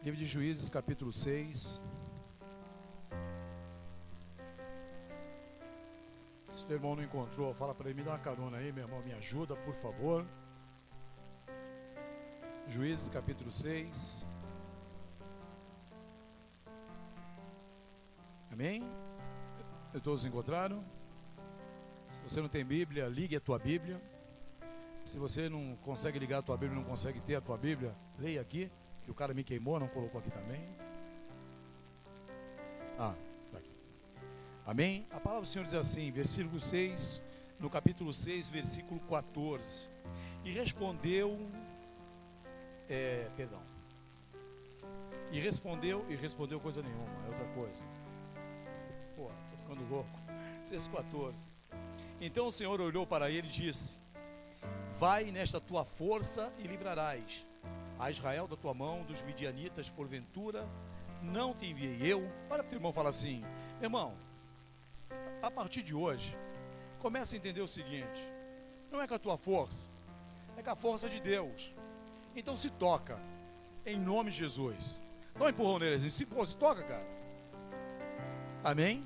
Livro de Juízes, capítulo 6. Se o teu irmão não encontrou, fala para ele, me dá uma carona aí, meu irmão, me ajuda, por favor. Juízes, capítulo 6. Amém? Todos encontraram? Se você não tem Bíblia, ligue a tua Bíblia. Se você não consegue ligar a tua Bíblia, não consegue ter a tua Bíblia, leia aqui, que o cara me queimou, não colocou aqui também. Tá aqui. Amém? A palavra do Senhor diz assim, versículo 6, no capítulo 6, versículo 14. E respondeu, E respondeu coisa nenhuma, é outra coisa. Pô, tô ficando louco. 6,14. Então o Senhor olhou para ele e disse: vai nesta tua força e livrarás a Israel da tua mão, dos midianitas, porventura não te enviei eu? Olha para o teu irmão e fala assim: irmão, a partir de hoje, comece a entender o seguinte: não é com a tua força, é com a força de Deus. Então se toca, em nome de Jesus. Dá um empurrão nele assim, se toca, cara. Amém?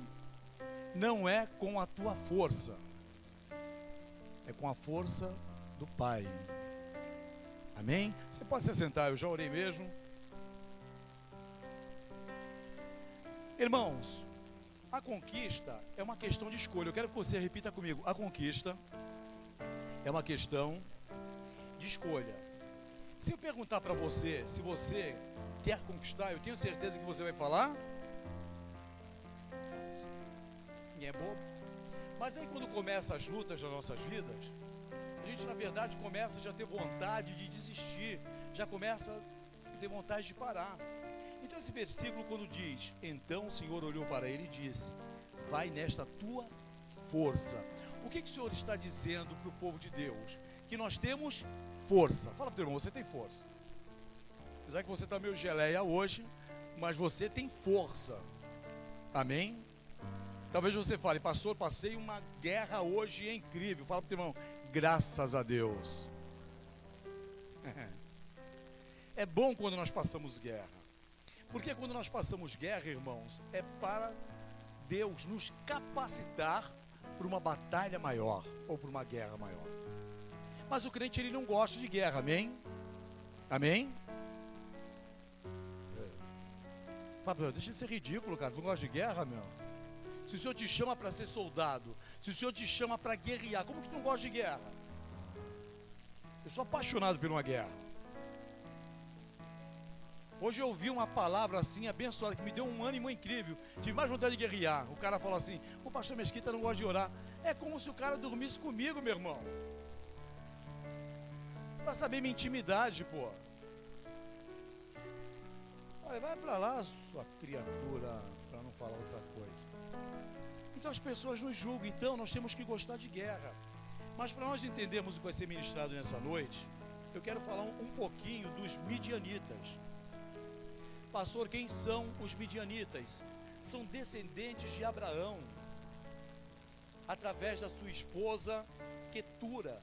Não é com a tua força, é com a força do Pai. Amém? Você pode se sentar, eu já orei mesmo. Irmãos, a conquista é uma questão de escolha. Eu quero que você repita comigo: a conquista é uma questão de escolha. Se eu perguntar para você se você quer conquistar, eu tenho certeza que você vai falar: é bobo. Mas aí quando começam as lutas das nossas vidas, a gente na verdade começa já a ter vontade de desistir, já começa a ter vontade de parar. Então esse versículo quando diz: então o Senhor olhou para ele e disse: vai nesta tua força. O que o Senhor está dizendo para o povo de Deus? Que nós temos força. Fala para o teu irmão: você tem força. Apesar que você está meio geleia hoje, mas você tem força. Amém? Talvez você fale: pastor, passei uma guerra hoje, é incrível. Fala para o teu irmão: graças a Deus. É bom quando nós passamos guerra. Porque quando nós passamos guerra, irmãos, é para Deus nos capacitar para uma batalha maior, ou para uma guerra maior. Mas o crente, ele não gosta de guerra, amém? Amém? Fala, deixa de ser ridículo, cara, tu não gosta de guerra, meu? Se o Senhor te chama para ser soldado, se o Senhor te chama para guerrear, como que tu não gosta de guerra? Eu sou apaixonado por uma guerra. Hoje eu ouvi uma palavra assim abençoada, que me deu um ânimo incrível. Tive mais vontade de guerrear. O cara falou assim: o pastor Mesquita não gosta de orar. É como se o cara dormisse comigo, meu irmão. Para saber minha intimidade, pô. Olha, vai para lá, sua criatura, para não falar outra coisa. Então as pessoas nos julgam. Então nós temos que gostar de guerra. Mas para nós entendermos o que vai ser ministrado nessa noite, eu quero falar um pouquinho dos midianitas. Pastor, quem são os midianitas? São descendentes de Abraão, através da sua esposa Quetura,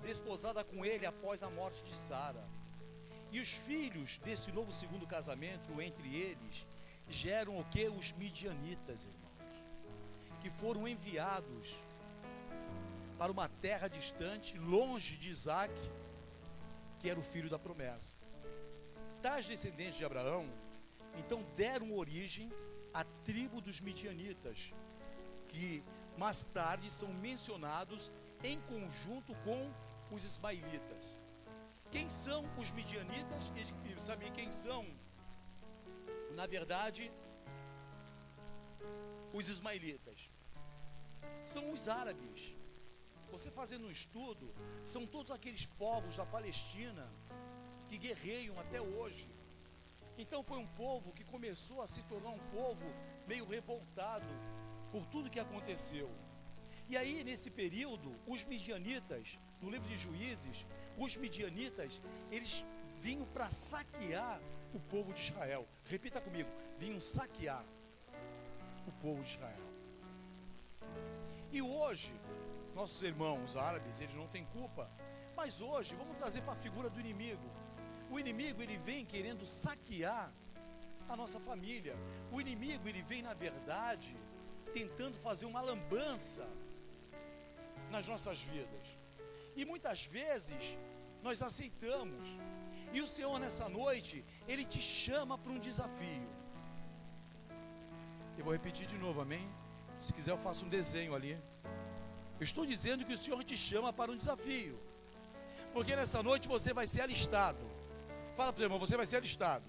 desposada com ele após a morte de Sara. E os filhos desse novo segundo casamento entre eles geram o que? Os midianitas, irmãos, que foram enviados para uma terra distante, longe de Isaac, que era o filho da promessa. Tais descendentes de Abraão, então deram origem à tribo dos midianitas, que mais tarde são mencionados em conjunto com os ismaelitas. Quem são os midianitas? E sabem quem são? Na verdade, os ismaelitas são os árabes. Você fazendo um estudo, são todos aqueles povos da Palestina que guerreiam até hoje. Então foi um povo que começou a se tornar um povo meio revoltado por tudo que aconteceu. E aí nesse período, os midianitas, no livro de Juízes, os midianitas, eles vinham para saquear o povo de Israel. Repita comigo: vinham saquear o povo de Israel. E hoje, nossos irmãos árabes, eles não têm culpa, mas hoje, vamos trazer para a figura do inimigo. O inimigo, ele vem querendo saquear a nossa família. O inimigo, ele vem, na verdade, tentando fazer uma lambança nas nossas vidas. E muitas vezes nós aceitamos. E o Senhor, nessa noite, Ele te chama para um desafio. Eu vou repetir de novo, amém? Se quiser eu faço um desenho ali. Eu estou dizendo que o Senhor te chama para um desafio. Porque nessa noite você vai ser alistado. Fala para o irmão, você vai ser alistado.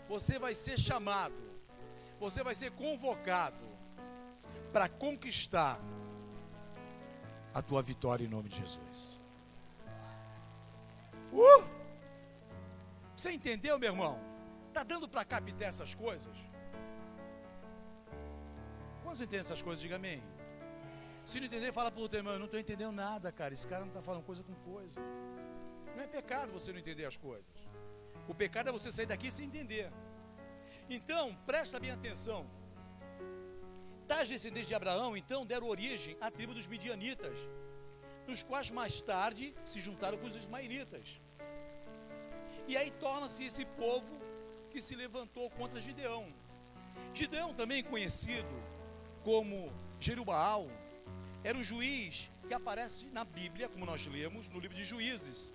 Você vai ser chamado. Você vai ser convocado para conquistar a tua vitória em nome de Jesus. Você entendeu, meu irmão? Está dando para captar essas coisas? Quantos entendem essas coisas? Diga amém. Se não entender, fala para o teu irmão, eu não estou entendendo nada, cara. Esse cara não está falando coisa com coisa. Não é pecado você não entender as coisas. O pecado é você sair daqui sem entender. Então, presta bem atenção. Tais descendentes de Abraão, então, deram origem à tribo dos midianitas, dos quais mais tarde se juntaram com os ismaelitas. E aí torna-se esse povo que se levantou contra Gideão. Gideão, também conhecido como Jerubaal, era o juiz que aparece na Bíblia, como nós lemos, no livro de Juízes.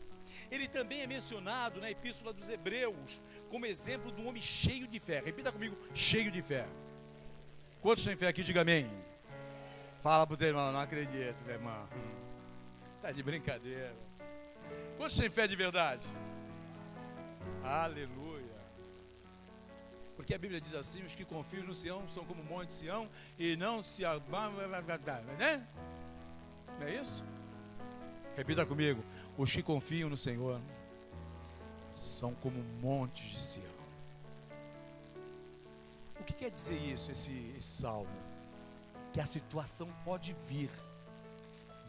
Ele também é mencionado na Epístola dos Hebreus como exemplo de um homem cheio de fé. Repita comigo, cheio de fé. Quantos têm fé aqui? Diga amém. Fala para o teu irmão, não acredito, meu irmão. Está de brincadeira. Quantos têm fé de verdade? Aleluia. Porque a Bíblia diz assim, os que confiam no Sião são como o monte de Sião e não se né? Não é isso? Repita comigo, os que confiam no Senhor são como montes de Sião. O que quer dizer isso, esse salmo? Que a situação pode vir,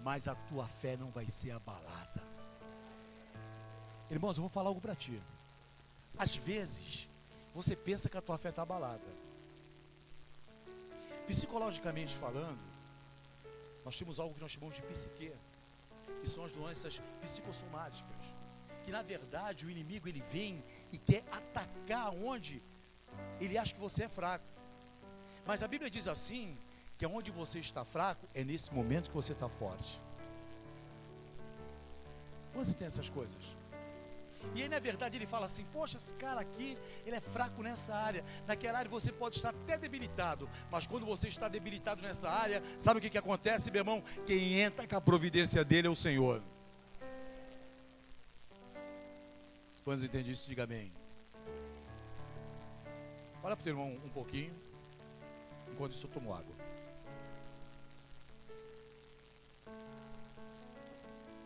mas a tua fé não vai ser abalada. Irmãos, eu vou falar algo para ti. Às vezes, você pensa que a tua fé está abalada. Psicologicamente falando, nós temos algo que nós chamamos de psique, que são as doenças psicossomáticas. Que na verdade o inimigo ele vem e quer atacar onde ele acha que você é fraco. Mas a Bíblia diz assim, que onde você está fraco, é nesse momento que você está forte. Você tem essas coisas. E aí na verdade ele fala assim, poxa, esse cara aqui, ele é fraco nessa área. Naquela área você pode estar até debilitado, mas quando você está debilitado nessa área, sabe o que acontece, meu irmão? Quem entra com a providência dele é o Senhor. Quando entende isso, diga amém. Olha para o teu irmão um pouquinho, enquanto isso eu tomo água.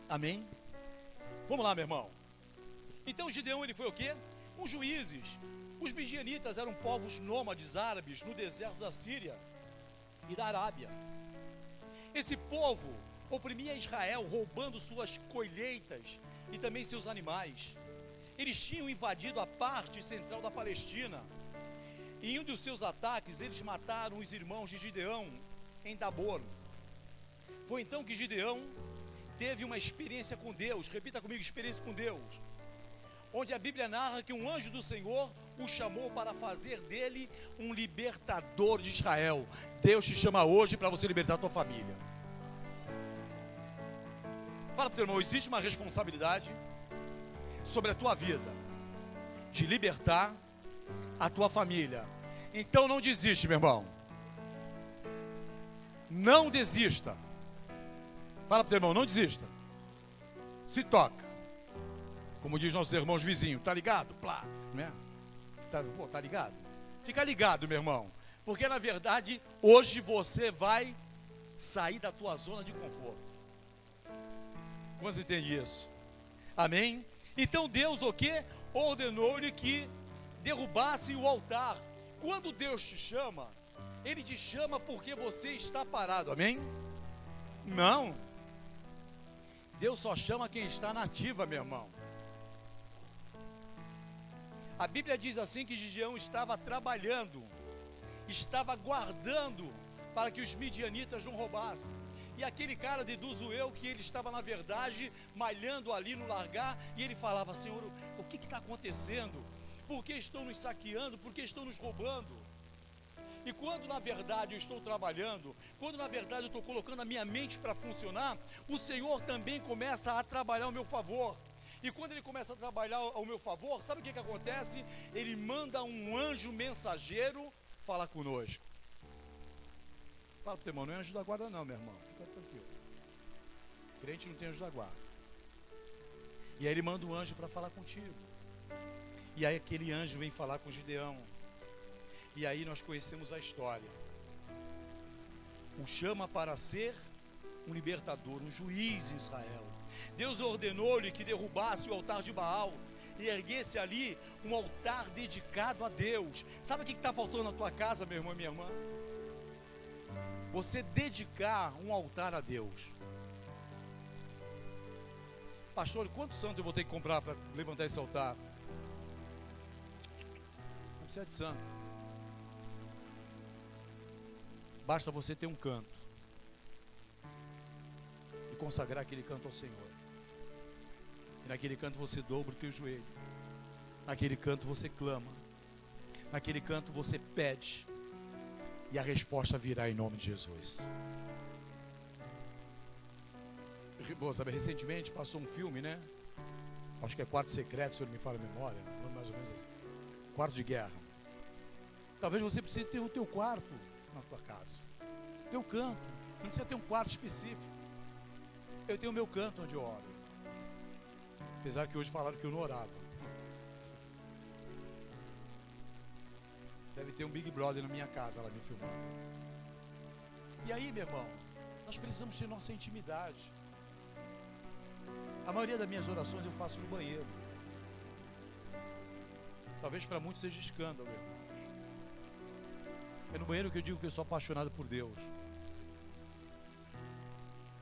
Amém? Vamos lá, meu irmão. Então Gideão, ele foi o quê? Os juízes. Os midianitas eram povos nômades árabes no deserto da Síria e da Arábia. Esse povo oprimia Israel, roubando suas colheitas e também seus animais. Eles tinham invadido a parte central da Palestina. E em um dos seus ataques, eles mataram os irmãos de Gideão em Dabor. Foi então que Gideão teve uma experiência com Deus. Repita comigo, experiência com Deus. Onde a Bíblia narra que um anjo do Senhor o chamou para fazer dele um libertador de Israel. Deus te chama hoje para você libertar a tua família. Fala para o teu irmão, existe uma responsabilidade sobre a tua vida de libertar a tua família. Então não desiste, meu irmão. Não desista. Fala para o teu irmão, não desista. Se toca. Como diz nossos irmãos vizinhos, tá ligado? Plá, né? Tá ligado? Fica ligado, meu irmão. Porque na verdade, hoje você vai sair da tua zona de conforto. Quantos entendem isso? Amém? Então Deus o quê? Ordenou-lhe que derrubasse o altar. Quando Deus te chama, Ele te chama porque você está parado, amém? Não. Deus só chama quem está na ativa, meu irmão. A Bíblia diz assim que Gideão estava trabalhando, estava guardando para que os midianitas não roubassem. E aquele cara deduz eu que ele estava na verdade malhando ali no largar, e ele falava: Senhor, o que está acontecendo? Por que estão nos saqueando? Por que estão nos roubando? E quando na verdade eu estou trabalhando, quando na verdade eu estou colocando a minha mente para funcionar, o Senhor também começa a trabalhar ao meu favor. E quando ele começa a trabalhar ao meu favor, sabe o que acontece? Ele manda um anjo mensageiro falar conosco. Fala para o teu irmão: não é anjo da guarda não, meu irmão, fica tranquilo. Crente não tem anjo da guarda. E aí ele manda um anjo para falar contigo. E aí aquele anjo vem falar com Gideão. E aí nós conhecemos a história. O chama para ser um libertador, um juiz em Israel. Deus ordenou-lhe que derrubasse o altar de Baal e erguesse ali um altar dedicado a Deus. Sabe o que está faltando na tua casa, meu irmão e minha irmã? Você dedicar um altar a Deus. Pastor, quantos santos eu vou ter que comprar para levantar esse altar? Não precisa de santo. Basta você ter um canto e consagrar aquele canto ao Senhor. E naquele canto você dobra o teu joelho. Naquele canto você clama. Naquele canto você pede. E a resposta virá em nome de Jesus. Bom, sabe, recentemente passou um filme, né? Acho que é Quarto Secreto, se eu não me falha a memória. Mais ou menos assim. Quarto de Guerra. Talvez você precise ter o teu quarto na tua casa. Teu canto. Não precisa ter um quarto específico. Eu tenho o meu canto onde eu oro. Apesar que hoje falaram que eu não orava. Deve ter um Big Brother na minha casa lá me filmando. E aí, meu irmão, nós precisamos ter nossa intimidade. A maioria das minhas orações eu faço no banheiro. Talvez para muitos seja escândalo, irmãos. É no banheiro que eu digo que eu sou apaixonado por Deus.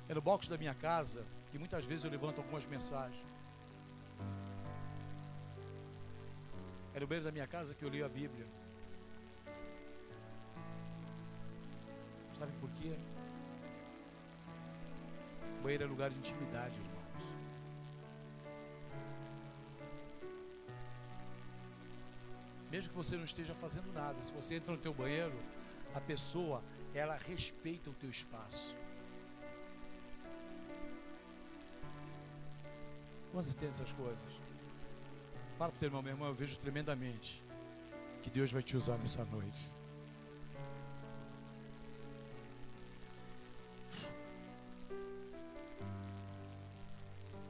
É no box da minha casa que muitas vezes eu levanto algumas mensagens. É no banheiro da minha casa que eu leio a Bíblia. Sabe por quê? O banheiro é lugar de intimidade, irmãos. Mesmo que você não esteja fazendo nada, se você entra no teu banheiro, a pessoa, ela respeita o teu espaço. Quantos entendem essas coisas? Fala para o teu irmão: meu irmão, eu vejo tremendamente que Deus vai te usar nessa noite.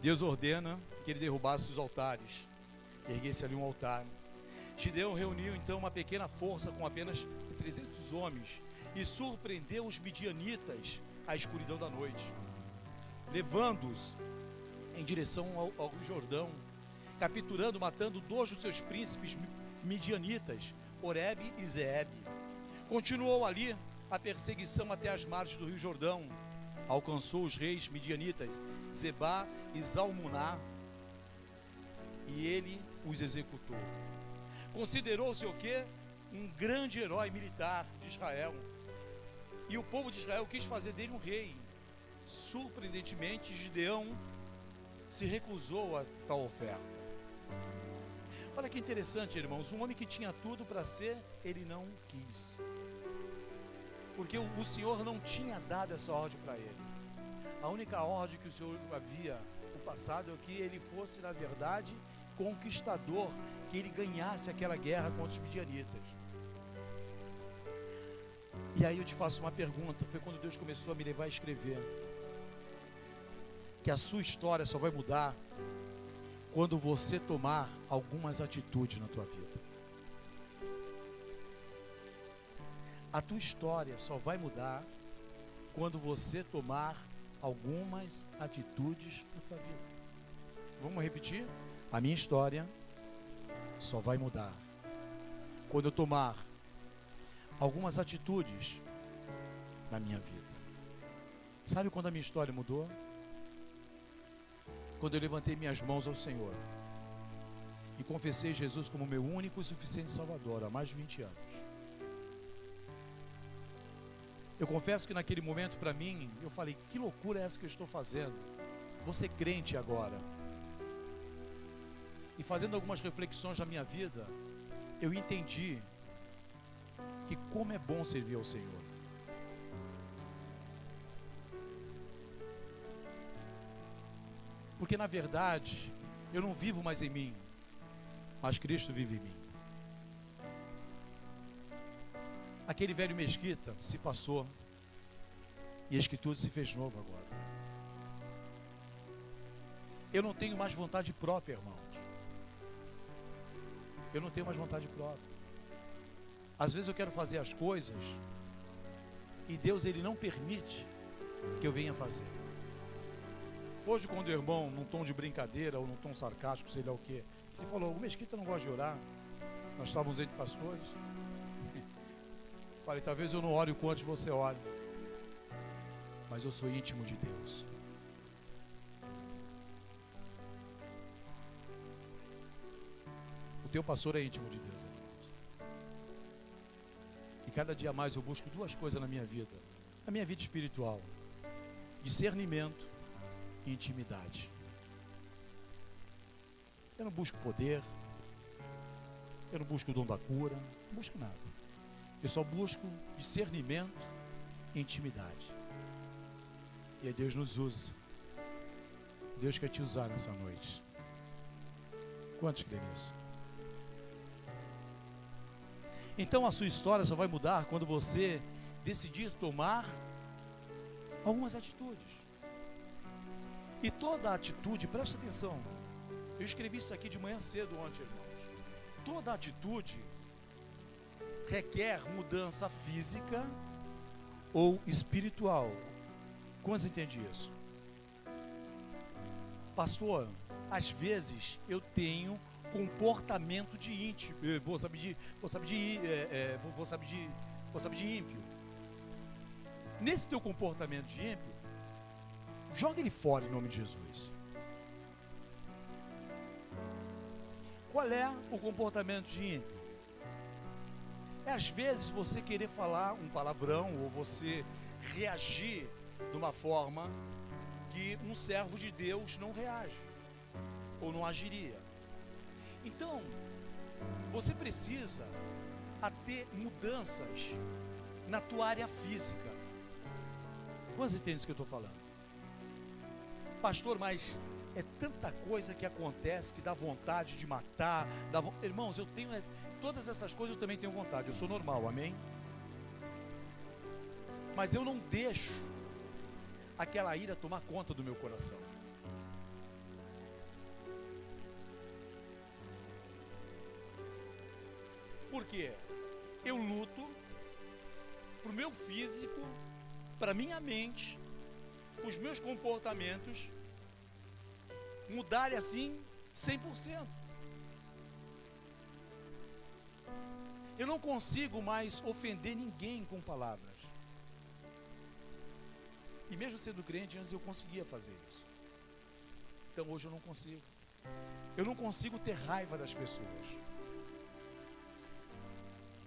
Deus ordena que ele derrubasse os altares, erguesse ali um altar. Gideão reuniu então uma pequena força com apenas 300 homens e surpreendeu os midianitas à escuridão da noite, levando-os em direção ao Rio Jordão, capturando, matando 2 dos seus príncipes midianitas, Oreb e Zeeb. Continuou ali a perseguição até as margens do Rio Jordão. Alcançou os reis midianitas, Zebá e Zalmuná, e ele os executou. Considerou-se o quê? Um grande herói militar de Israel. E o povo de Israel quis fazer dele um rei. Surpreendentemente, Gideão se recusou a tal oferta. Olha que interessante, irmãos. Um homem que tinha tudo para ser, ele não quis. Porque o Senhor não tinha dado essa ordem para ele. A única ordem que o Senhor havia no passado é que ele fosse, na verdade, conquistador, que ele ganhasse aquela guerra contra os midianitas. E aí eu te faço uma pergunta. Foi quando Deus começou a me levar a escrever que a sua história só vai mudar quando você tomar algumas atitudes na tua vida. A tua história só vai mudar quando você tomar algumas atitudes na tua vida. Vamos repetir? A minha história só vai mudar quando eu tomar algumas atitudes na minha vida. Sabe quando a minha história mudou? Quando eu levantei minhas mãos ao Senhor e confessei Jesus como meu único e suficiente Salvador há mais de 20 anos. Eu confesso que naquele momento, para mim, eu falei: que loucura é essa que eu estou fazendo? Vou ser crente agora. E fazendo algumas reflexões na minha vida, eu entendi que como é bom servir ao Senhor. Porque na verdade, eu não vivo mais em mim, mas Cristo vive em mim. Aquele velho Mesquita se passou e a Escritura se fez novo agora. Eu não tenho mais vontade própria, irmãos. Eu não tenho mais vontade própria. Às vezes eu quero fazer as coisas e Deus, Ele não permite que eu venha fazer. Hoje, quando o irmão, num tom de brincadeira ou num tom sarcástico, sei lá o que, ele falou: o Mesquita não gosta de orar. Nós estávamos entre pastores. Falei: talvez eu não ore o quanto você ore, mas eu sou íntimo de Deus. O teu pastor é íntimo de Deus, irmãos. E cada dia mais eu busco duas coisas na minha vida espiritual: discernimento e intimidade. Eu não busco poder, eu não busco o dom da cura, não busco nada. Eu só busco discernimento e intimidade. E aí Deus nos usa. Deus quer te usar nessa noite. Quantos creem nisso? Então a sua história só vai mudar quando você decidir tomar algumas atitudes. E toda atitude, presta atenção, eu escrevi isso aqui de manhã cedo ontem, irmãos. Toda atitude requer mudança física ou espiritual. Quantos entendem isso? Pastor, às vezes eu tenho comportamento de íntimo, vou saber de ímpio. Nesse teu comportamento de ímpio, joga ele fora em nome de Jesus. Qual é o comportamento de ímpio? É às vezes você querer falar um palavrão ou você reagir de uma forma que um servo de Deus não reage ou não agiria. Então, você precisa ter mudanças na tua área física. Quantos entendem isso que eu estou falando? Pastor, mas é tanta coisa que acontece que dá vontade de matar. Irmãos, eu tenho todas essas coisas, eu também tenho vontade. Eu sou normal, amém? Mas eu não deixo aquela ira tomar conta do meu coração. Por quê? Eu luto para o meu físico, para a minha mente, os meus comportamentos mudarem assim 100%. Eu não consigo mais ofender ninguém com palavras. E mesmo sendo crente, antes eu conseguia fazer isso. Então hoje eu não consigo. Eu não consigo ter raiva das pessoas.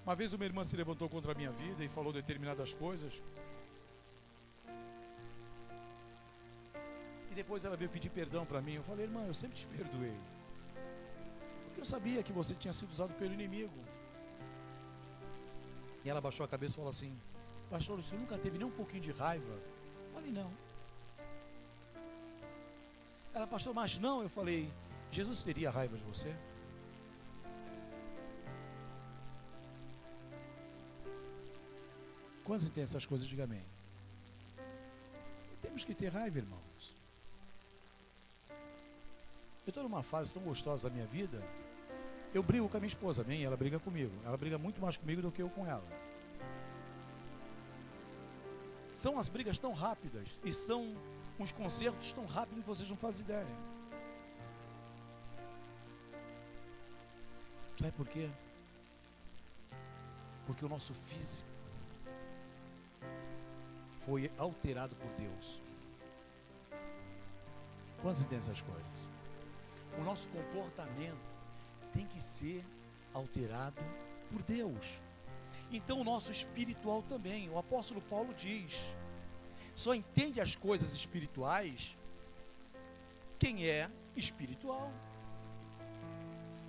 Uma vez uma irmã se levantou contra a minha vida e falou determinadas coisas. E depois ela veio pedir perdão para mim. Eu falei: irmã, eu sempre te perdoei. Porque eu sabia que você tinha sido usado pelo inimigo. E ela baixou a cabeça e falou assim: pastor, o senhor nunca teve nem um pouquinho de raiva? Eu falei: não. Ela: pastor, mas não. Eu falei: Jesus teria raiva de você? Quantos entendem essas coisas? Diga amém. Temos que ter raiva, irmãos. Eu estou numa fase tão gostosa da minha vida. Eu brigo com a minha esposa, amém? Ela briga comigo. Ela briga muito mais comigo do que eu com ela. São as brigas tão rápidas e são uns concertos tão rápidos que vocês não fazem ideia. Sabe por quê? Porque o nosso físico foi alterado por Deus. Quantos entendem essas coisas? O nosso comportamento tem que ser alterado por Deus. então o nosso espiritual também. O apóstolo Paulo diz: só entende as coisas espirituais quem é espiritual.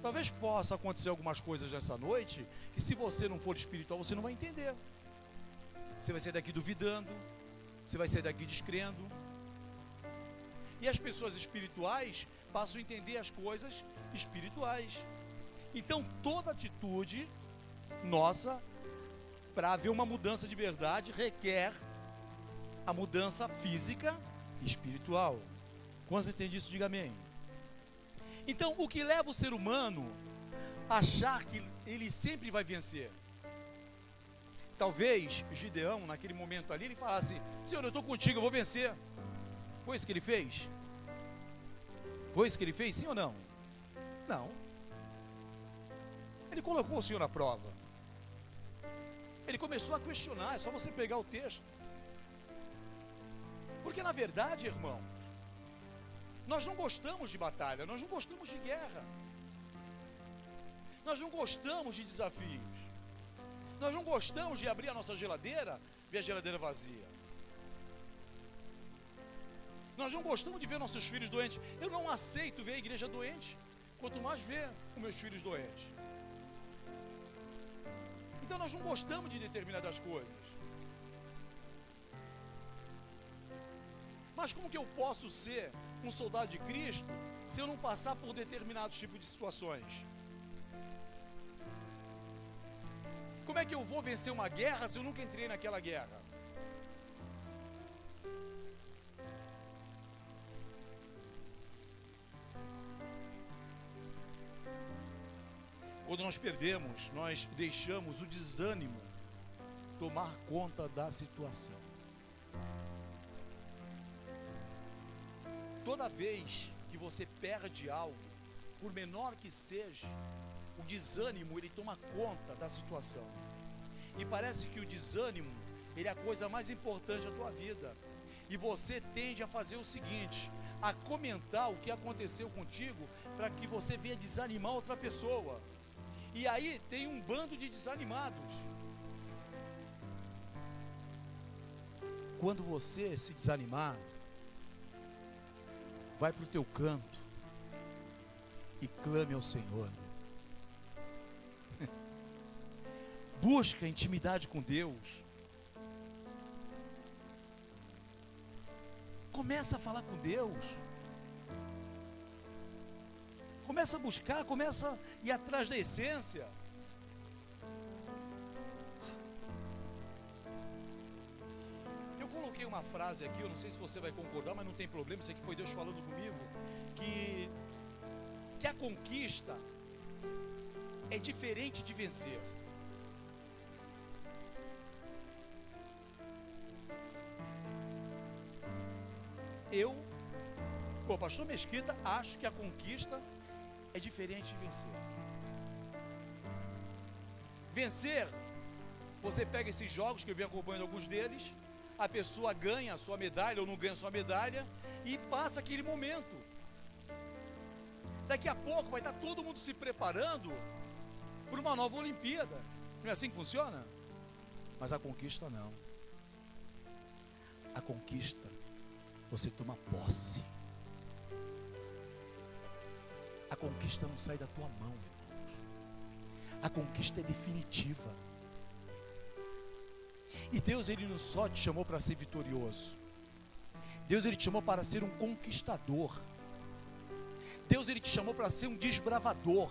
Talvez possa acontecer algumas coisas nessa noite que, se você não for espiritual, você não vai entender. Você vai sair daqui duvidando, você vai sair daqui descrendo. E as pessoas espirituais passam a entender as coisas espirituais. Então toda atitude nossa, para haver uma mudança de verdade, requer a mudança física e espiritual. Quando você entende isso, diga amém. Então, o que leva o ser humano a achar que ele sempre vai vencer? Talvez Gideão, naquele momento ali, ele falasse: Senhor, eu estou contigo, eu vou vencer. Foi isso que ele fez? Foi isso que ele fez, sim ou não? Não. Ele colocou o Senhor à prova. Ele começou a questionar. É só você pegar o texto. Porque na verdade, irmão, nós não gostamos de batalha, nós não gostamos de guerra, nós não gostamos de desafios, nós não gostamos de abrir a nossa geladeira, ver a geladeira vazia, nós não gostamos de ver nossos filhos doentes. Eu não aceito ver a igreja doente, quanto mais ver os meus filhos doentes. Então nós não gostamos de determinadas coisas. Mas como que eu posso ser um soldado de Cristo se eu não passar por determinados tipos de situações? Como é que eu vou vencer uma guerra se eu nunca entrei naquela guerra? Quando nós perdemos, nós deixamos o desânimo tomar conta da situação. Toda vez que você perde algo, por menor que seja, o desânimo, ele toma conta da situação. E parece que o desânimo, ele é a coisa mais importante da tua vida. E você tende a fazer o seguinte: a comentar o que aconteceu contigo, para que você venha desanimar outra pessoa. E aí tem um bando de desanimados. Quando você se desanimar, vai para o teu canto e clame ao Senhor. Busca intimidade com Deus. Começa a falar com Deus. Começa a buscar, começa a ir atrás da essência. Eu coloquei uma frase aqui, eu não sei se você vai concordar, mas não tem problema, isso aqui foi Deus falando comigo, que a conquista é diferente de vencer. Eu, pastor Mesquita, acho que a conquista é diferente de vencer. Vencer, você pega esses jogos que eu venho acompanhando alguns deles, a pessoa ganha a sua medalha ou não ganha a sua medalha e passa aquele momento. Daqui a pouco vai estar todo mundo se preparando para uma nova Olimpíada. Não é assim que funciona? Mas a conquista não. A conquista, você toma posse. A conquista não sai da tua mão, irmãos. A conquista é definitiva. E Deus, Ele não só te chamou para ser vitorioso. Deus, Ele te chamou para ser um conquistador. Deus, Ele te chamou para ser um desbravador.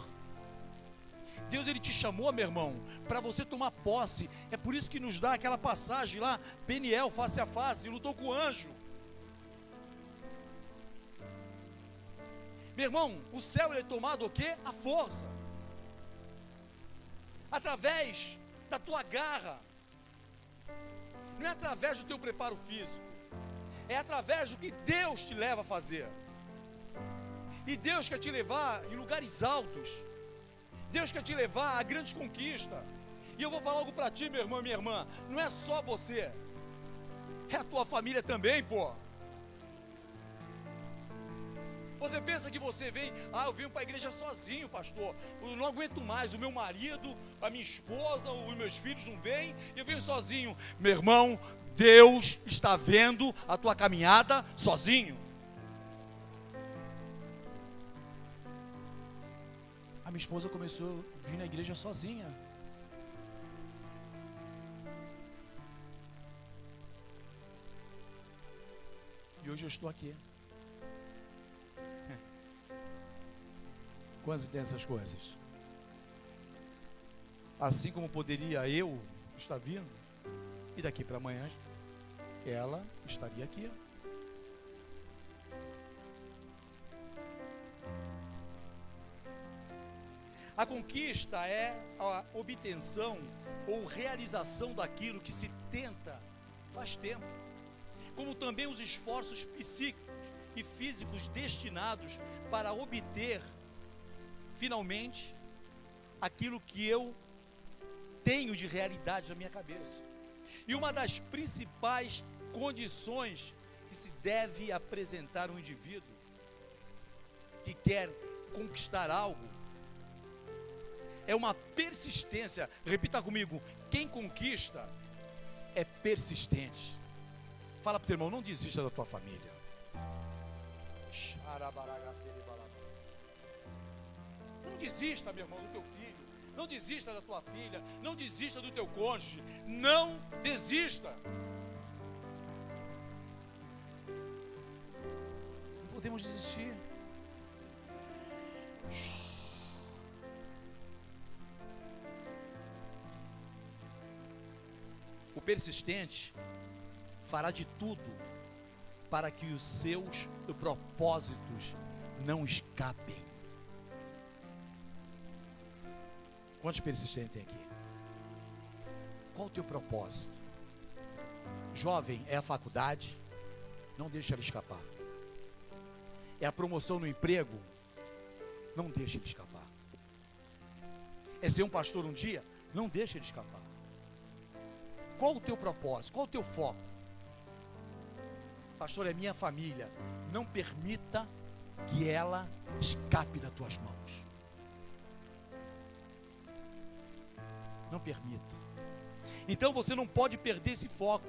Deus, Ele te chamou, meu irmão, para você tomar posse. É por isso que nos dá aquela passagem lá, Peniel, face a face, lutou com o anjo. Meu irmão, o céu ele é tomado o quê? A força. Através da tua garra. Não é através do teu preparo físico. É através do que Deus te leva a fazer. E Deus quer te levar em lugares altos. Deus quer te levar a grandes conquistas. E eu vou falar algo para ti, meu irmão e minha irmã. Não é só você. É a tua família também, pô. Você pensa que você vem, eu venho para a igreja sozinho, pastor, eu não aguento mais, o meu marido, a minha esposa, os meus filhos não vêm, eu venho sozinho. Meu irmão, Deus está vendo a tua caminhada sozinho. A minha esposa começou a vir na igreja sozinha. E hoje eu estou aqui. Quantos entendem essas coisas? Assim como poderia eu estar vindo, e daqui para amanhã ela estaria aqui. A conquista é a obtenção ou realização daquilo que se tenta faz tempo, como também os esforços psíquicos e físicos destinados para obter finalmente aquilo que eu tenho de realidade na minha cabeça. E uma das principais condições que se deve apresentar um indivíduo que quer conquistar algo é uma persistência. Repita comigo: quem conquista é persistente. Fala para o teu irmão: não desista da tua família. Não desista, meu irmão, do teu filho. Não desista da tua filha. Não desista do teu cônjuge. Não desista. Não podemos desistir. O persistente fará de tudo para que os seus propósitos não escapem. Quantos persistentes tem aqui? Qual o teu propósito? Jovem, é a faculdade? Não deixa ele escapar. É a promoção no emprego? Não deixa ele escapar. É ser um pastor um dia? Não deixa ele escapar. Qual o teu propósito? Qual o teu foco? Pastor, é minha família. Não permita que ela escape das tuas mãos. Não permita. Então você não pode perder esse foco.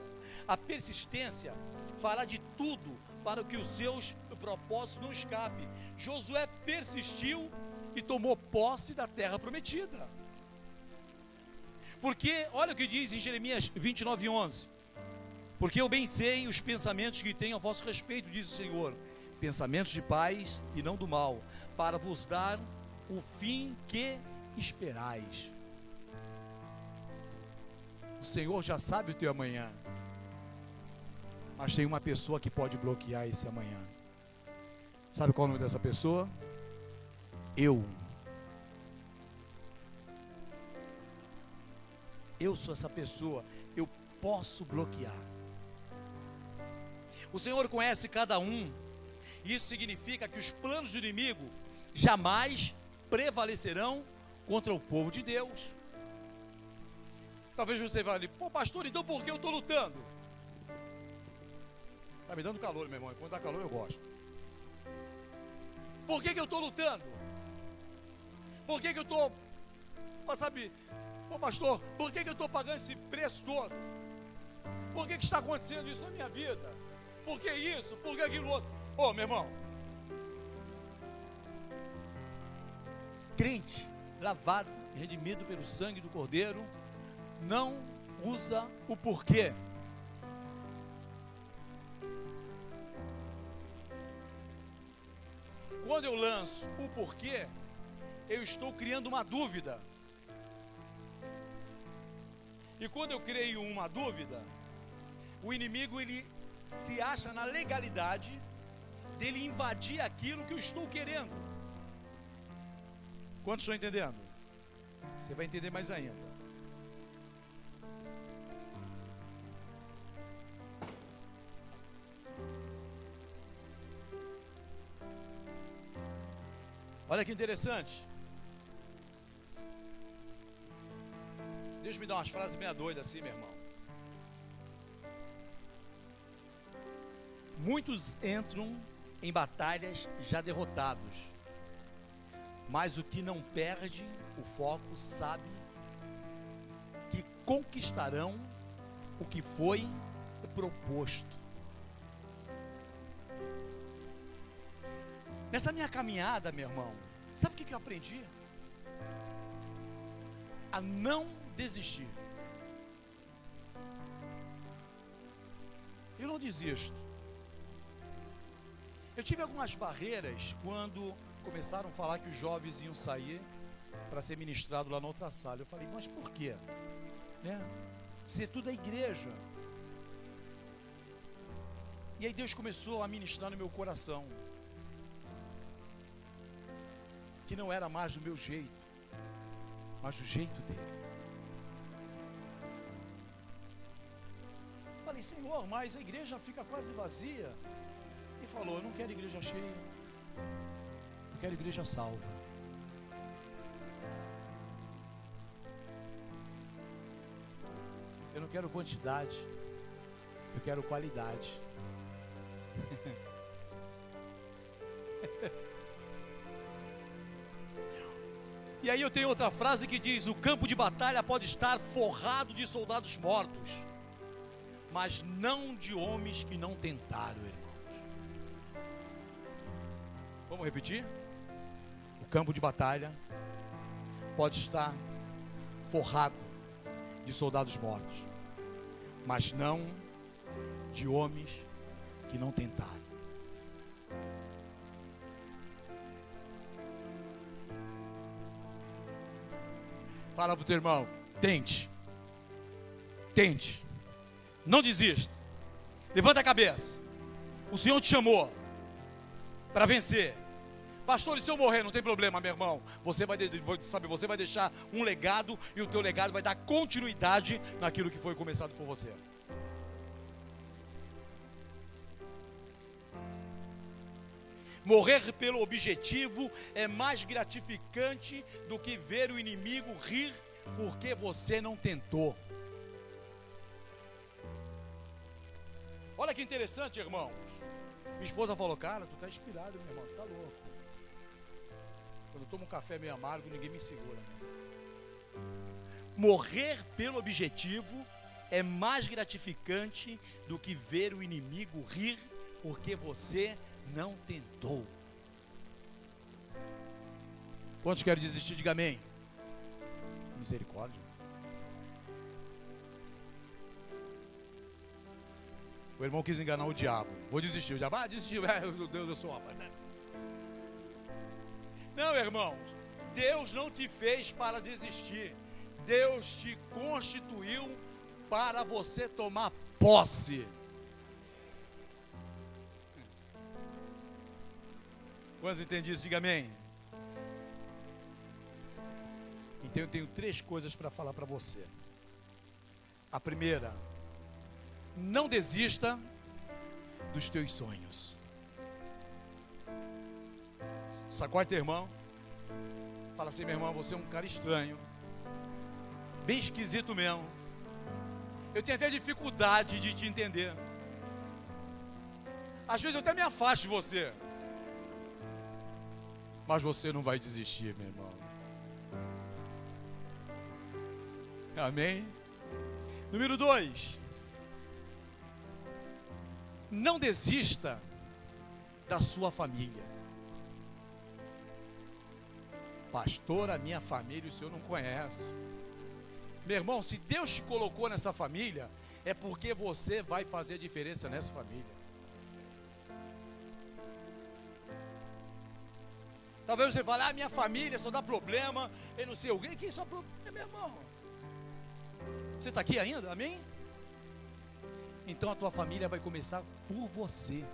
A persistência fará de tudo para que os seus propósitos não escapem. Josué persistiu e tomou posse da terra prometida. Porque, olha o que diz em Jeremias 29:11. Porque eu bem sei os pensamentos que tenho a vosso respeito, diz o Senhor, pensamentos de paz e não do mal, para vos dar o fim que esperais. O Senhor já sabe o teu amanhã, mas tem uma pessoa que pode bloquear esse amanhã. Sabe qual é o nome dessa pessoa? Eu sou essa pessoa. Eu posso bloquear. O Senhor conhece cada um. Isso significa que os planos do inimigo jamais prevalecerão contra o povo de Deus. Talvez você fale: pô, pastor, então por que eu estou lutando? Está me dando calor, meu irmão. Quando dá calor eu gosto. Por que eu estou lutando? Por que eu estou, sabe, pô, pastor, por que eu estou pagando esse preço todo? Por que está acontecendo isso na minha vida? Por que isso? Por que aquilo outro? Ô, meu irmão, crente, lavado e redimido pelo sangue do Cordeiro, não usa o porquê. Quando eu lanço o porquê, eu estou criando uma dúvida. E quando eu creio uma dúvida, o inimigo ele se acha na legalidade dele invadir aquilo que eu estou querendo. Quantos estão entendendo? Você vai entender mais ainda. Olha que interessante. Deus me dá umas frases meia doidas assim, meu irmão. Muitos entram em batalhas já derrotados, mas o que não perde o foco sabe que conquistarão o que foi proposto. Nessa minha caminhada, meu irmão, sabe o que eu aprendi? A não desistir. Eu não desisto. Eu tive algumas barreiras quando começaram a falar que os jovens iam sair para ser ministrado lá na outra sala. Eu falei, mas por quê? Né? Se tudo é igreja. E aí Deus começou a ministrar no meu coração que não era mais do meu jeito, mas do jeito dele. Falei, Senhor, mas a igreja fica quase vazia. Ele falou, eu não quero igreja cheia, eu quero igreja salva. Eu não quero quantidade, eu quero qualidade. E aí eu tenho outra frase que diz: o campo de batalha pode estar forrado de soldados mortos, mas não de homens que não tentaram, irmãos. Vamos repetir? O campo de batalha pode estar forrado de soldados mortos, mas não de homens que não tentaram. Fala para o teu irmão, tente, não desista, levanta a cabeça, o Senhor te chamou para vencer. Pastor, e se eu morrer, não tem problema, meu irmão, você vai deixar um legado, e o teu legado vai dar continuidade naquilo que foi começado por você. Morrer pelo objetivo é mais gratificante do que ver o inimigo rir porque você não tentou. Olha que interessante, irmãos. Minha esposa falou, cara, tu tá inspirado, meu irmão, tu tá louco. Quando eu tomo um café meio amargo, ninguém me segura. Morrer pelo objetivo é mais gratificante do que ver o inimigo rir porque você não tentou. Quantos querem desistir? Diga amém. Misericórdia. O irmão quis enganar o diabo. Vou desistir. O diabo, desistiu. Meu Deus, eu sou rapaz. Não, irmãos. Deus não te fez para desistir. Deus te constituiu para você tomar posse. Quantos entendem isso? Diga amém. Então eu tenho 3 coisas para falar para você. A primeira, não desista dos teus sonhos. Sacode teu irmão. Fala assim, meu irmão, você é um cara estranho, bem esquisito mesmo. Eu tenho até dificuldade de te entender. Às vezes eu até me afasto de você. Mas você não vai desistir, meu irmão. Amém? Número 2. Não desista da sua família. Pastor, a minha família o senhor não conhece. Meu irmão, se Deus te colocou nessa família, é porque você vai fazer a diferença nessa família. Talvez você fale, minha família só dá problema, eu não sei o quê. Quem só problema, meu irmão? Você está aqui ainda? Amém? Então a tua família vai começar por você.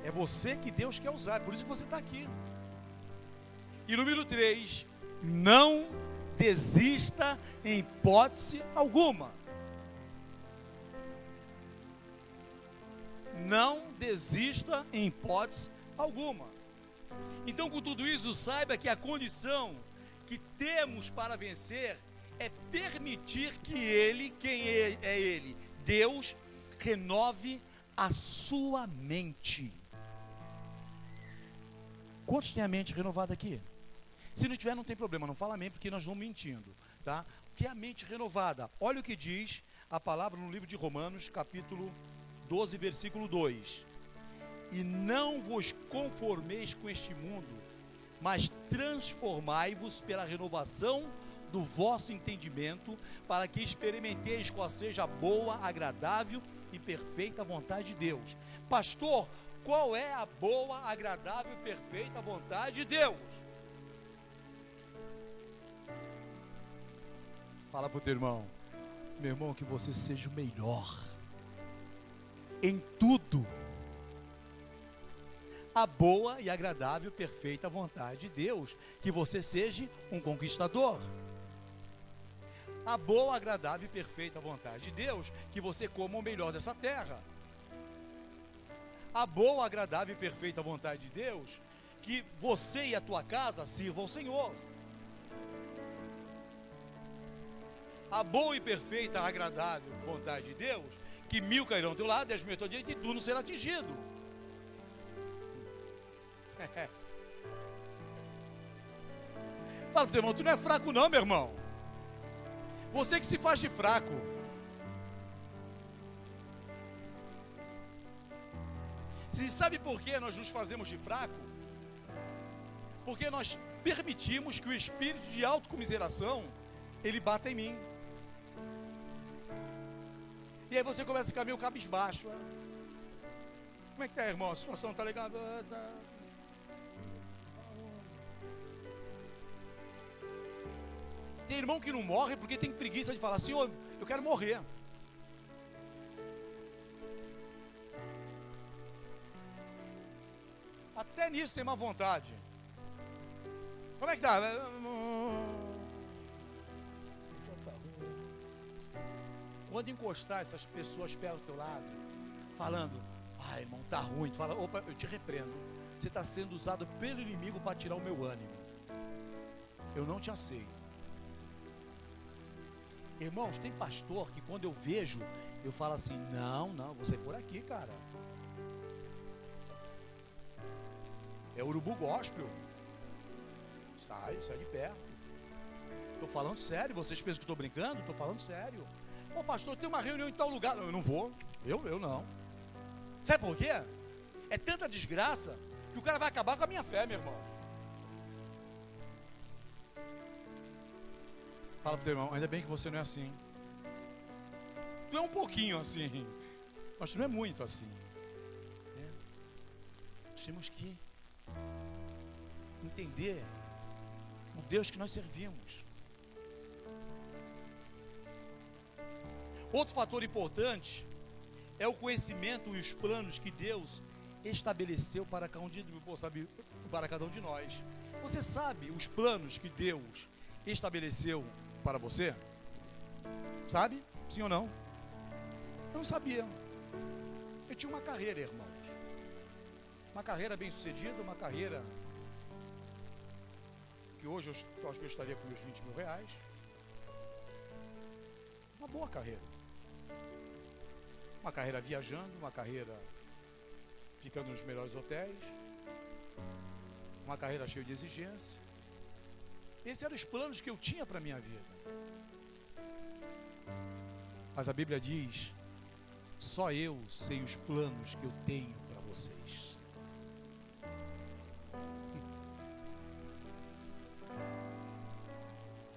É você que Deus quer usar, é por isso que você está aqui. E número 3, não desista em hipótese alguma. Não desista em hipótese alguma. Então, com tudo isso, saiba que a condição que temos para vencer é permitir que Ele, quem é Ele? Deus, renove a sua mente. Quantos têm a mente renovada aqui? Se não tiver, não tem problema, não fala amém, porque nós vamos mentindo, tá? O que é a mente renovada? Olha o que diz a palavra no livro de Romanos, capítulo 12, versículo 2. E não vos conformeis com este mundo, mas transformai-vos pela renovação do vosso entendimento, para que experimenteis qual seja a boa, agradável e perfeita vontade de Deus. Pastor, qual é a boa, agradável e perfeita vontade de Deus? Fala para o teu irmão: meu irmão, que você seja o melhor em tudo. A boa e agradável e perfeita vontade de Deus, que você seja um conquistador. A boa, agradável e perfeita vontade de Deus, que você coma o melhor dessa terra. A boa, agradável e perfeita vontade de Deus, que você e a tua casa sirvam ao Senhor. A boa e perfeita, agradável vontade de Deus, que 1000 cairão ao teu lado, 10.000 ao teu direito, e tu não será atingido. Fala pro teu irmão: tu não é fraco não, meu irmão. Você que se faz de fraco. Você sabe por que nós nos fazemos de fraco? Porque nós permitimos que o espírito de autocomiseração, ele bata em mim. E aí você começa a ficar meio cabisbaixo. Como é que tá, irmão? A situação tá legal? Tá. Tem irmão que não morre porque tem preguiça de falar: Senhor, eu quero morrer. Até nisso tem má vontade. Como é que tá? Quando encostar essas pessoas perto do teu lado, falando: ah, irmão, tá ruim, fala: opa, eu te repreendo. Você está sendo usado pelo inimigo para tirar o meu ânimo. Eu não te aceito. Irmãos, tem pastor que quando eu vejo, eu falo assim: não, você é por aqui, cara. É urubu gospel. Sai de perto. Estou falando sério, vocês pensam que estou brincando? Estou falando sério. Ô pastor, tem uma reunião em tal lugar. Não, eu não vou, eu não. Sabe por quê? É tanta desgraça que o cara vai acabar com a minha fé, meu irmão. Fala pro teu irmão: ainda bem que você não é assim. Tu é um pouquinho assim, mas tu não é muito assim. Nós temos que entender o Deus que nós servimos. Outro fator importante é o conhecimento e os planos que Deus estabeleceu para cada um de nós. Você sabe os planos que Deus estabeleceu para você? Sabe? Sim ou não? Eu não sabia. Eu tinha uma carreira, irmãos. Uma carreira bem sucedida, uma carreira que hoje eu acho que eu estaria com meus 20 mil reais. Uma boa carreira. Uma carreira viajando, uma carreira ficando nos melhores hotéis, uma carreira cheia de exigência. Esses eram os planos que eu tinha para a minha vida. Mas a Bíblia diz: só eu sei os planos que eu tenho para vocês.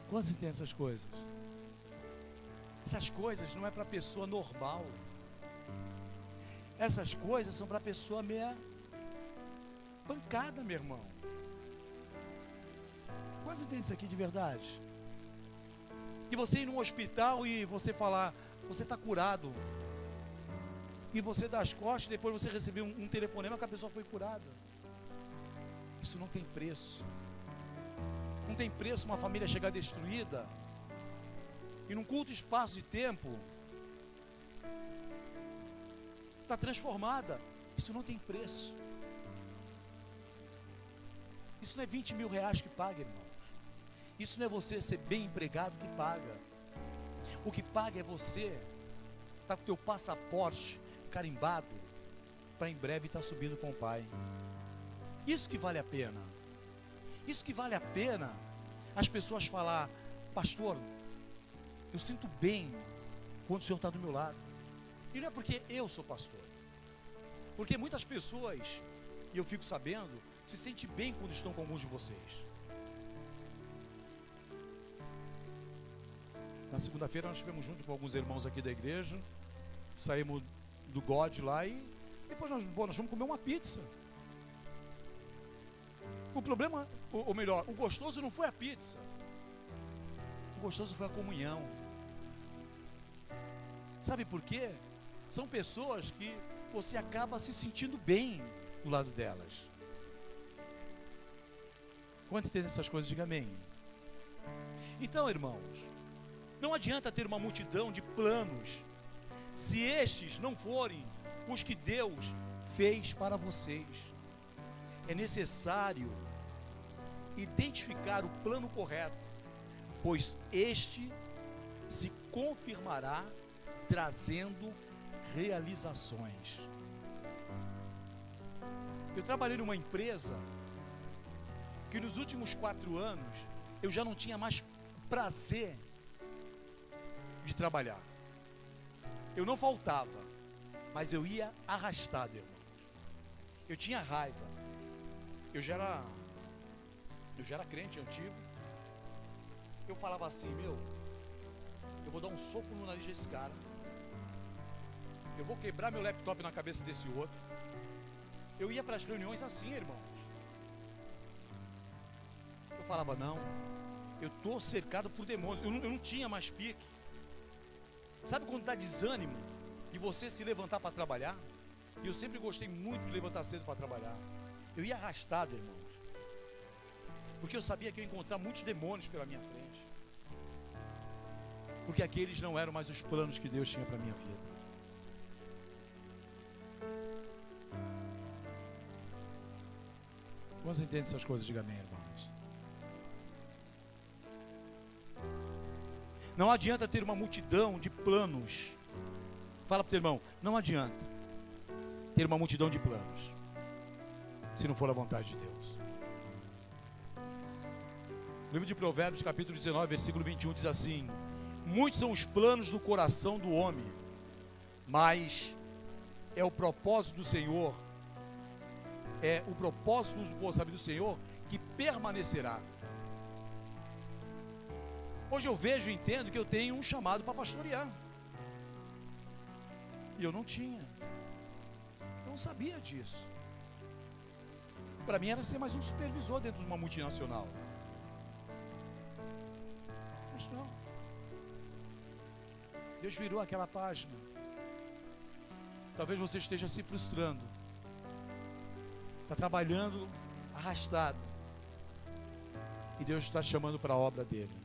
Quantos entendem essas coisas? Essas coisas não é para pessoa normal. Essas coisas são para pessoa meia pancada, meu irmão. Quantos entendem isso aqui de verdade? E você ir num hospital e você falar: você está curado. E você dá as costas e depois você receber um telefonema que a pessoa foi curada. Isso não tem preço. Não tem preço uma família chegar destruída e num curto espaço de tempo está transformada. Isso não tem preço. Isso não é 20 mil reais que paga, irmãos. Isso não é você ser bem empregado que paga. O que paga é você estar com o teu passaporte carimbado para em breve estar subindo com o Pai. Isso que vale a pena. Isso que vale a pena as pessoas falar: pastor, eu sinto bem quando o Senhor está do meu lado. E não é porque eu sou pastor, porque muitas pessoas, e eu fico sabendo, se sentem bem quando estão com alguns de vocês. Na segunda-feira nós estivemos junto com alguns irmãos aqui da igreja, saímos do God lá e depois nós fomos comer uma pizza. O problema, ou melhor, o gostoso não foi a pizza, o gostoso foi a comunhão. Sabe por quê? São pessoas que você acaba se sentindo bem do lado delas. Quanto entende essas coisas, diga amém. Então, irmãos, não adianta ter uma multidão de planos se estes não forem os que Deus fez para vocês. É necessário identificar o plano correto, pois este se confirmará trazendo realizações. Eu trabalhei numa empresa que nos últimos 4 anos eu já não tinha mais prazer de trabalhar. Eu não faltava, mas eu ia arrastado, irmão. Eu tinha raiva. Eu já era crente antigo. Eu falava assim: eu vou dar um soco no nariz desse cara, eu vou quebrar meu laptop na cabeça desse outro. Eu ia para as reuniões assim, irmãos. Eu falava: não, eu estou cercado por demônios. Eu não tinha mais pique. Sabe quando dá desânimo de você se levantar para trabalhar? E eu sempre gostei muito de levantar cedo para trabalhar. Eu ia arrastado, irmãos, porque eu sabia que eu ia encontrar muitos demônios pela minha frente, porque aqueles não eram mais os planos que Deus tinha para a minha vida. Quantos entendem essas coisas? Diga amém, irmãos. Não adianta ter uma multidão de planos. Fala para o teu irmão: não adianta ter uma multidão de planos se não for a vontade de Deus. O livro de Provérbios, capítulo 19, versículo 21 diz assim: muitos são os planos do coração do homem, mas é o propósito do Senhor, do Senhor que permanecerá. Hoje eu vejo e entendo que eu tenho um chamado para pastorear, e eu não tinha, eu não sabia disso. Para mim era ser mais um supervisor dentro de uma multinacional, mas não. Deus virou aquela página. Talvez você esteja se frustrando, está trabalhando arrastado, e Deus está te chamando para a obra dele.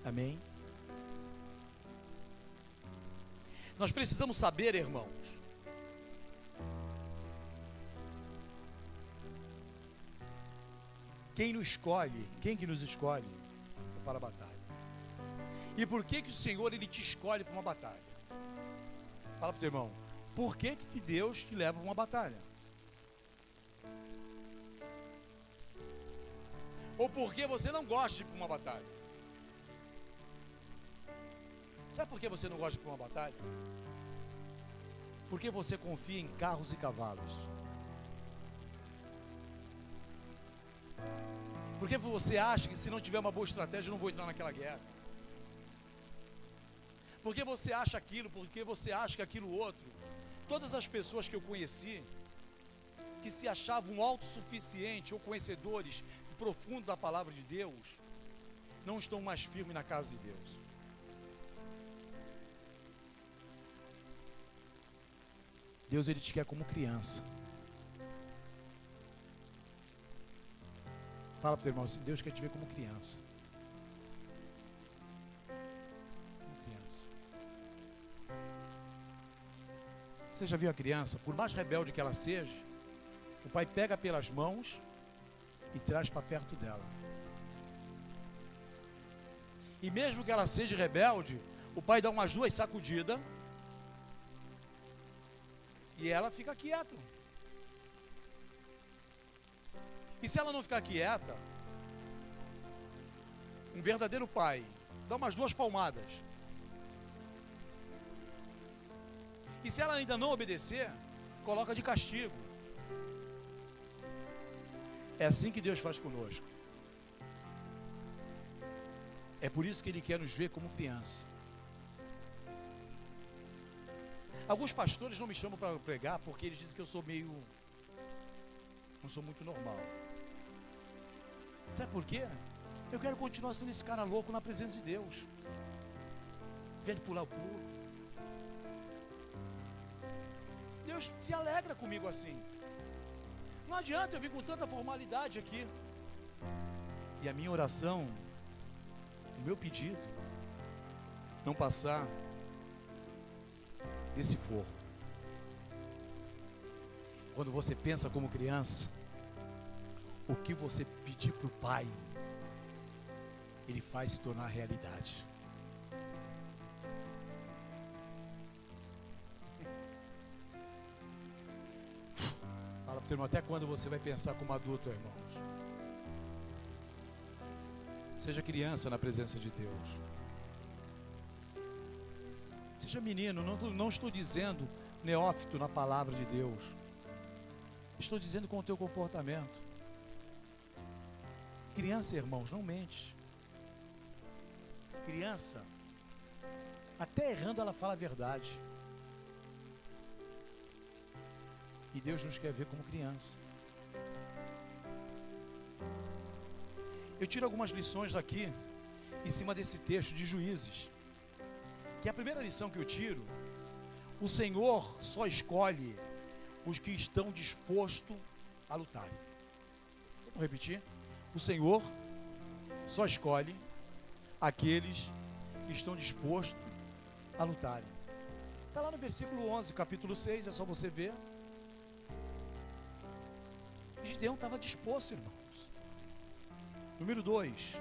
Amém? Nós precisamos saber, irmãos, quem que nos escolhe para a batalha. E por que o Senhor, Ele te escolhe para uma batalha? Fala para o teu irmão: por que Deus te leva para uma batalha? Ou por que você não gosta de ir para uma batalha? Sabe por que você não gosta de ir para uma batalha? Porque você confia em carros e cavalos. Porque você acha que se não tiver uma boa estratégia eu não vou entrar naquela guerra. Porque você acha aquilo, porque você acha que aquilo outro. Todas as pessoas que eu conheci, que se achavam autossuficientes ou conhecedores profundo da palavra de Deus, não estão mais firmes na casa de Deus. Deus, Ele te quer como criança. Fala para o teu irmão assim: Deus quer te ver como criança. Como criança. Você já viu a criança? Por mais rebelde que ela seja, o pai pega pelas mãos e traz para perto dela. E mesmo que ela seja rebelde, o pai dá umas 2 sacudidas E ela fica quieta. E se ela não ficar quieta, um verdadeiro pai dá umas 2 palmadas. E se ela ainda não obedecer, coloca de castigo. É assim que Deus faz conosco. É por isso que Ele quer nos ver como criança. Alguns pastores não me chamam para pregar porque eles dizem que eu sou não sou muito normal. Sabe por quê? Eu quero continuar sendo esse cara louco na presença de Deus. Velho pular o pulo. Deus se alegra comigo assim. Não adianta eu vir com tanta formalidade aqui. E a minha oração, o meu pedido, não passar desse forro. Quando você pensa como criança, o que você pedir para o Pai, Ele faz se tornar realidade. Fala para o teu irmão, até quando você vai pensar como adulto, irmãos? Seja criança na presença de Deus. Seja menino, não estou dizendo neófito na palavra de Deus. Estou dizendo com o teu comportamento. Criança, irmãos, não mente. Criança, até errando ela fala a verdade. E Deus nos quer ver como criança. Eu tiro algumas lições daqui, em cima desse texto de Juízes. Que a primeira lição que eu tiro, o Senhor só escolhe os que estão dispostos a lutar. Vou repetir. O Senhor só escolhe aqueles que estão dispostos a lutar. Está lá no versículo 11, capítulo 6, é só você ver. Gideão estava disposto, irmãos. Número 2,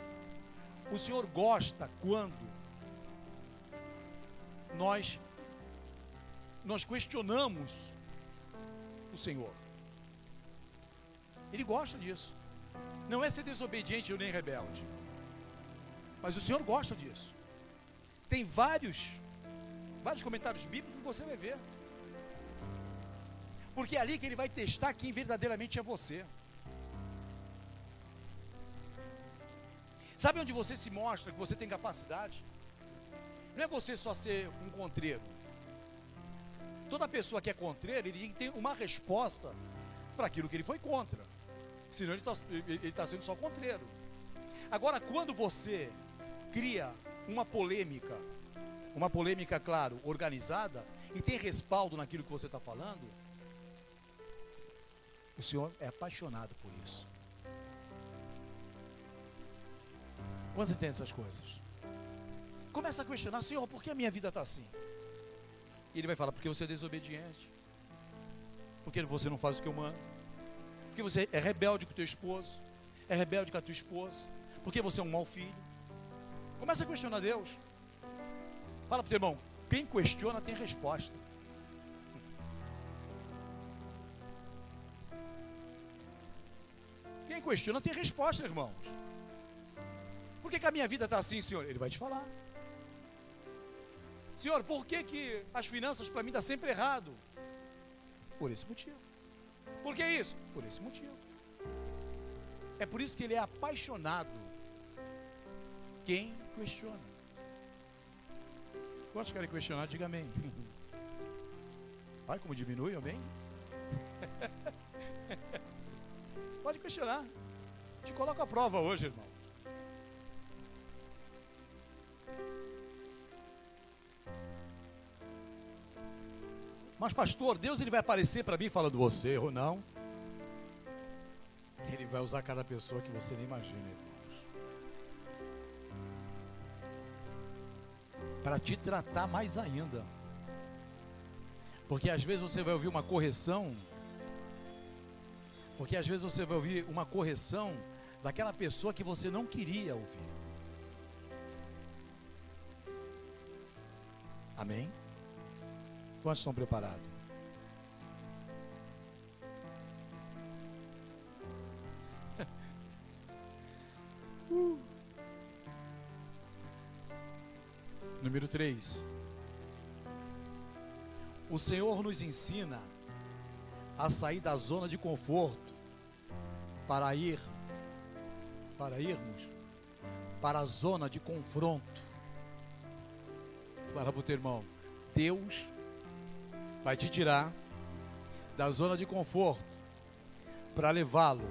o Senhor gosta quando nós questionamos o Senhor. Ele gosta disso. Não é ser desobediente ou nem rebelde, mas o Senhor gosta disso. Tem vários comentários bíblicos que você vai ver, porque é ali que Ele vai testar quem verdadeiramente é você. Sabe onde você se mostra que você tem capacidade? Não é você só ser um contreiro. Toda pessoa que é contreiro, ele tem uma resposta para aquilo que ele foi contra. Senão ele está sendo só contreiro. Agora, quando você cria uma polêmica, claro, organizada, e tem respaldo naquilo que você está falando, o Senhor é apaixonado por isso. Quando você tem essas coisas, começa a questionar: Senhor, por que a minha vida está assim? E Ele vai falar: porque você é desobediente, porque você não faz o que eu mando, porque você é rebelde com o teu esposo, é rebelde com a tua esposa, porque você é um mau filho. Começa a questionar Deus. Fala para o teu irmão: quem questiona tem resposta. Quem questiona tem resposta, irmãos. Por que a minha vida está assim, Senhor? Ele vai te falar. Senhor, por que as finanças para mim estão sempre errado? Por esse motivo. Por que isso? Por esse motivo. É por isso que Ele é apaixonado quem questiona. Quantos querem questionar? Diga amém. Olha como diminui, amém? Pode questionar. Te coloco à prova hoje, irmão. Mas pastor, Deus ele vai aparecer para mim falando você ou não? Ele vai usar cada pessoa que você nem imagina, irmãos, para te tratar mais ainda. Porque às vezes você vai ouvir uma correção. Daquela pessoa que você não queria ouvir. Amém? Quantos estão preparados? Número 3. O Senhor nos ensina a sair da zona de conforto para irmos para a zona de confronto. Para o teu irmão, Deus vai te tirar da zona de conforto para levá-lo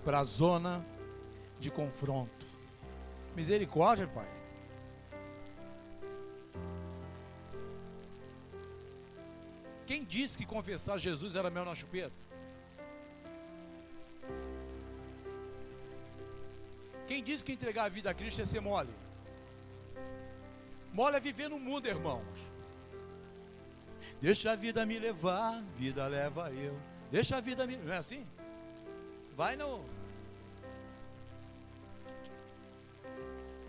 para a zona de confronto. Misericórdia, Pai. Quem disse que confessar Jesus era mel na chupeta? Quem disse que entregar a vida a Cristo é ser mole? Mole é viver no mundo, irmãos. Deixa a vida me levar, vida leva eu. Deixa a vida me... Não é assim? Vai não.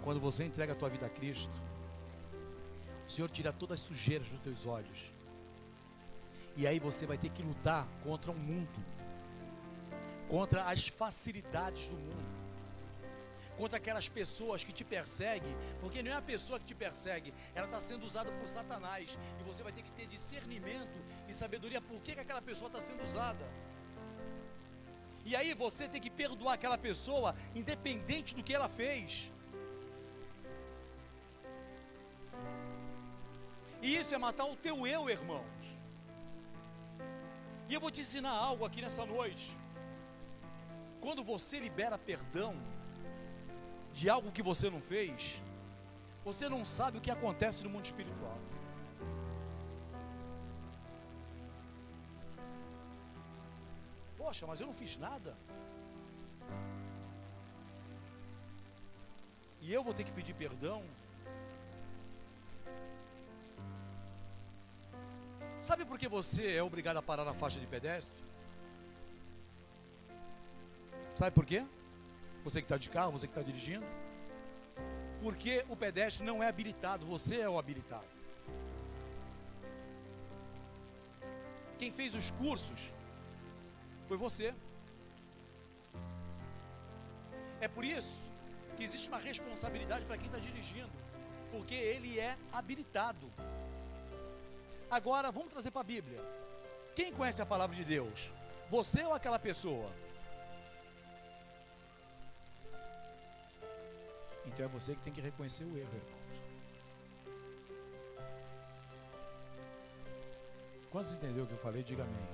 Quando você entrega a tua vida a Cristo, o Senhor tira todas as sujeiras dos teus olhos. E aí você vai ter que lutar contra o mundo, contra as facilidades do mundo, contra aquelas pessoas que te perseguem, porque não é a pessoa que te persegue, ela está sendo usada por Satanás, e você vai ter que ter discernimento e sabedoria por que aquela pessoa está sendo usada. E aí você tem que perdoar aquela pessoa, independente do que ela fez. E isso é matar o teu eu, irmãos. E eu vou te ensinar algo aqui nessa noite. Quando você libera perdão de algo que você não fez, você não sabe o que acontece no mundo espiritual. Poxa, mas eu não fiz nada. E eu vou ter que pedir perdão. Sabe por que você é obrigado a parar na faixa de pedestre? Sabe por quê? Você que está de carro, você que está dirigindo. Porque o pedestre não é habilitado, você é o habilitado. Quem fez os cursos foi você. É por isso que existe uma responsabilidade para quem está dirigindo, porque ele é habilitado. Agora, vamos trazer para a Bíblia. Quem conhece a palavra de Deus? Você ou aquela pessoa? Então é você que tem que reconhecer o erro, irmãos. Quantos entenderam o que eu falei? Diga amém.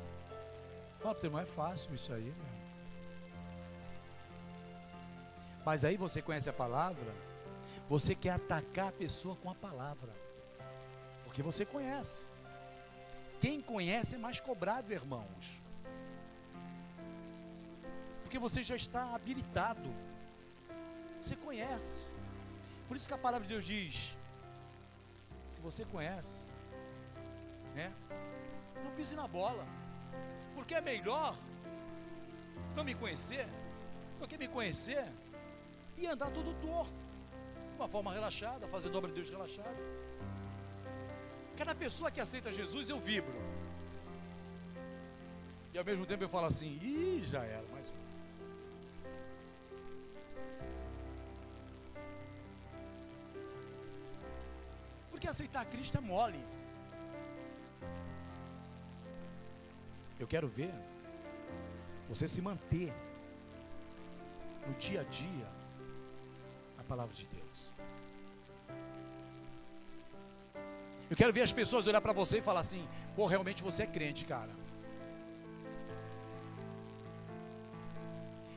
Fala para o teu irmão, é fácil isso aí, meu. Mas aí você conhece a palavra, você quer atacar a pessoa com a palavra, porque você conhece. Quem conhece é mais cobrado, irmãos, porque você já está habilitado, você conhece. Por isso que a palavra de Deus diz: se você conhece, né, não pise na bola, porque é melhor não me conhecer do que me conhecer e andar tudo torto, de uma forma relaxada, fazer dobra de Deus relaxada. Cada pessoa que aceita Jesus, eu vibro. E ao mesmo tempo eu falo assim: ih, já era, mais um. Porque aceitar Cristo é mole. Eu quero ver você se manter no dia a dia a palavra de Deus. Eu quero ver as pessoas olhar para você e falar assim: pô, realmente você é crente, cara.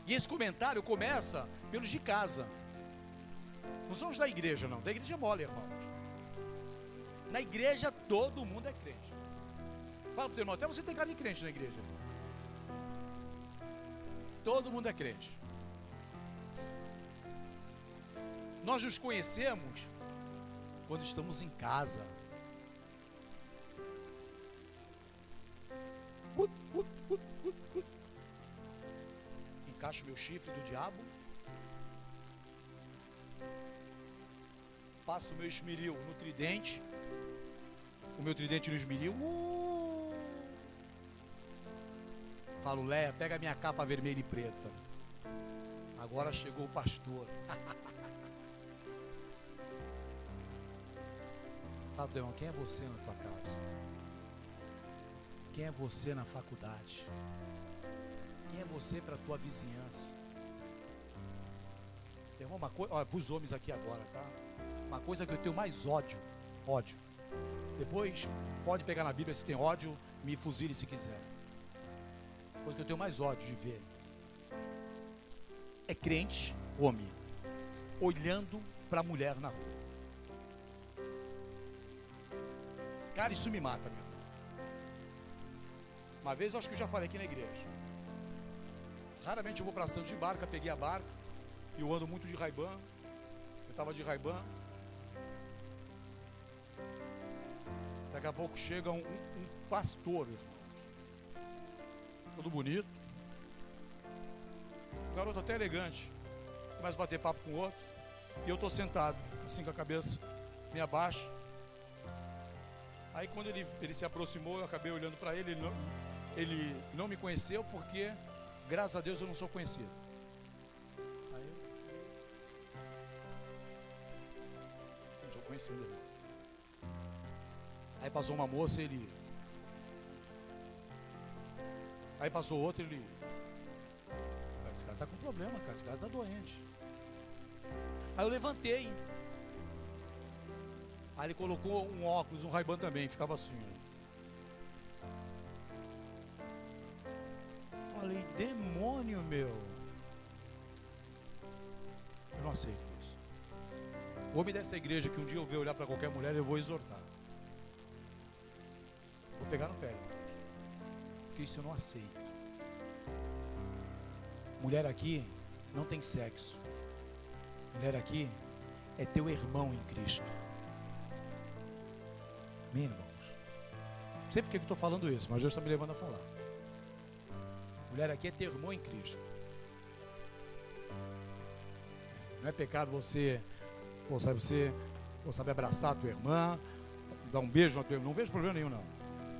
E esse comentário começa pelos de casa. Não são os da igreja, não. Da igreja é mole, irmãos. Na igreja todo mundo é crente. Fala pro teu irmão, até você tem cara de crente na igreja. Todo mundo é crente. Nós nos conhecemos quando estamos em casa. Encaixo meu chifre do diabo, passo o meu esmeril no tridente, o meu tridente no esmeril, falo: Léa, pega a minha capa vermelha e preta. Agora chegou o pastor. Fala pro teu irmão, quem é você na tua casa? Quem é você na faculdade? Quem é você para a tua vizinhança? Irmão, uma coisa, olha, para os homens aqui agora, tá? Uma coisa que eu tenho mais ódio. Depois pode pegar na Bíblia se tem ódio, me fuzile se quiser. A coisa que eu tenho mais ódio de ver é crente, homem, olhando para a mulher na rua. Cara, isso me mata, meu irmão. Uma vez eu acho que eu já falei aqui na igreja. Raramente eu vou para Santos de barca, peguei a barca. E eu ando muito de Ray-Ban. Eu estava de Ray-Ban. Daqui a pouco chega um pastor, irmãos. Todo bonito. O garoto até elegante. Começa a bater papo com o outro. E eu estou sentado, assim com a cabeça me abaixo. Aí quando ele se aproximou, eu acabei olhando para ele. Ele não me conheceu porque, graças a Deus, eu não sou conhecido. Aí, não sou conhecido, não. Aí passou uma moça, ele... Aí passou outro, ele... Esse cara tá com problema, cara. Esse cara tá doente. Aí eu levantei. Aí ele colocou um óculos, um Ray-Ban também. Ficava assim. Falei, demônio meu. Eu não aceito isso. O homem dessa igreja que um dia eu ver olhar para qualquer mulher, eu vou exortar. Vou pegar no pé, irmãos. Porque isso eu não aceito. Mulher aqui não tem sexo. Mulher aqui é teu irmão em Cristo. Amém, irmãos? Não sei porque eu estou falando isso, mas Deus está me levando a falar. Mulher aqui é teu irmão em Cristo. Não é pecado você sabe abraçar a tua irmã, dar um beijo na tua irmã. Não vejo problema nenhum, não.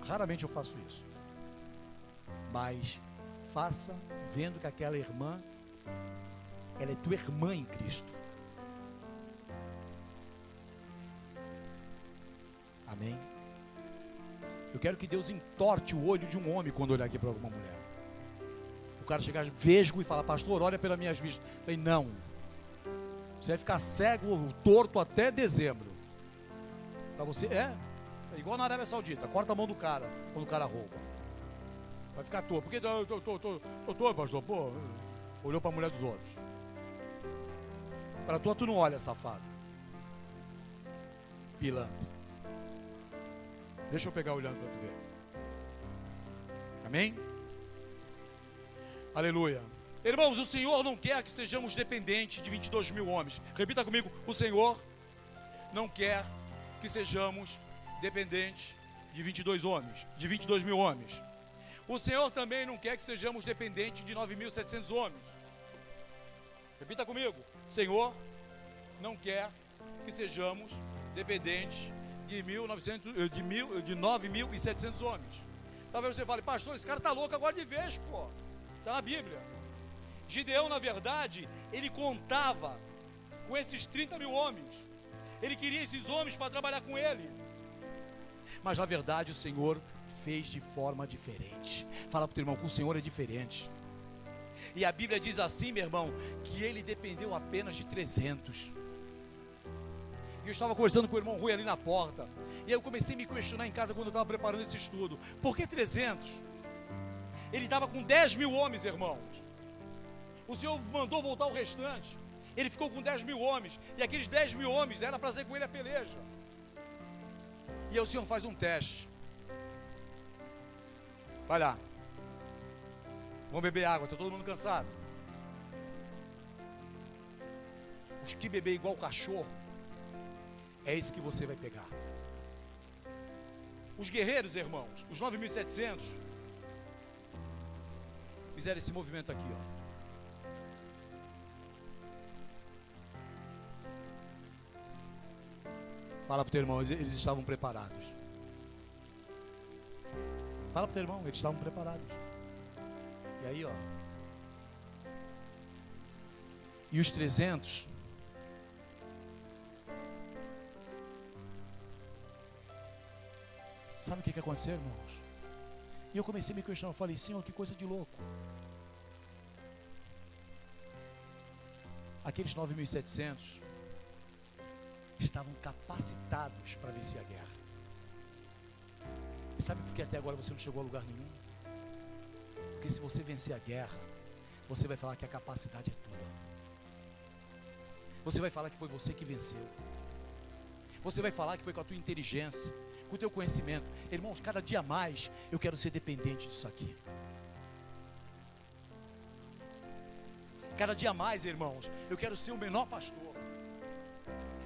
Raramente eu faço isso. Mas faça vendo que aquela irmã, ela é tua irmã em Cristo. Amém? Eu quero que Deus entorte o olho de um homem quando olhar aqui para alguma mulher. O cara chegar vesgo e falar, pastor, olha pelas minhas vistas. Eu falei, não. Você vai ficar cego, torto até dezembro. Para você, é igual na Arábia Saudita. Corta a mão do cara quando o cara rouba. Vai ficar torto. Porque eu tô, pastor, pô, olhou para a mulher dos outros. Para tu não olha, safado. Pilantra. Deixa eu pegar olhando para tu ver. Amém? Aleluia. Irmãos, o Senhor não quer que sejamos dependentes de 22 mil homens. Repita comigo, o Senhor não quer que sejamos dependentes de 22 homens, de 22 mil homens. O Senhor também não quer que sejamos dependentes de 9.700 homens. Repita comigo, o Senhor não quer que sejamos dependentes de 9.700 homens. Talvez você fale, pastor, esse cara está louco agora de vez, pô. Está na Bíblia. Gideão, na verdade, ele contava com esses 30 mil homens. Ele queria esses homens para trabalhar com ele. Mas na verdade o Senhor fez de forma diferente. Fala para o teu irmão que o Senhor é diferente. E a Bíblia diz assim, meu irmão, que ele dependeu apenas de 300. E eu estava conversando com o irmão Rui ali na porta. E aí eu comecei a me questionar em casa quando eu estava preparando esse estudo. Por que 300? Ele estava com 10 mil homens, irmãos. O Senhor mandou voltar o restante. Ele ficou com 10 mil homens. E aqueles 10 mil homens era para fazer com ele a peleja. E aí o Senhor faz um teste. Vai lá. Vamos beber água, está todo mundo cansado. Os que beber igual cachorro, é esse que você vai pegar. Os guerreiros, irmãos, os 9.700, fizeram esse movimento aqui, ó. Fala para o teu irmão, eles estavam preparados. Fala para o teu irmão, eles estavam preparados. E aí, ó. E os 300 sabe o que aconteceu, irmãos? E eu comecei a me questionar, eu falei, Senhor, que coisa de louco. Aqueles 9.700 estavam capacitados para vencer a guerra. E sabe por que até agora você não chegou a lugar nenhum? Porque se você vencer a guerra, você vai falar que a capacidade é tua. Você vai falar que foi você que venceu. Você vai falar que foi com a tua inteligência, com o teu conhecimento. Irmãos, cada dia mais eu quero ser dependente disso aqui. Cada dia mais, irmãos, eu quero ser o menor pastor.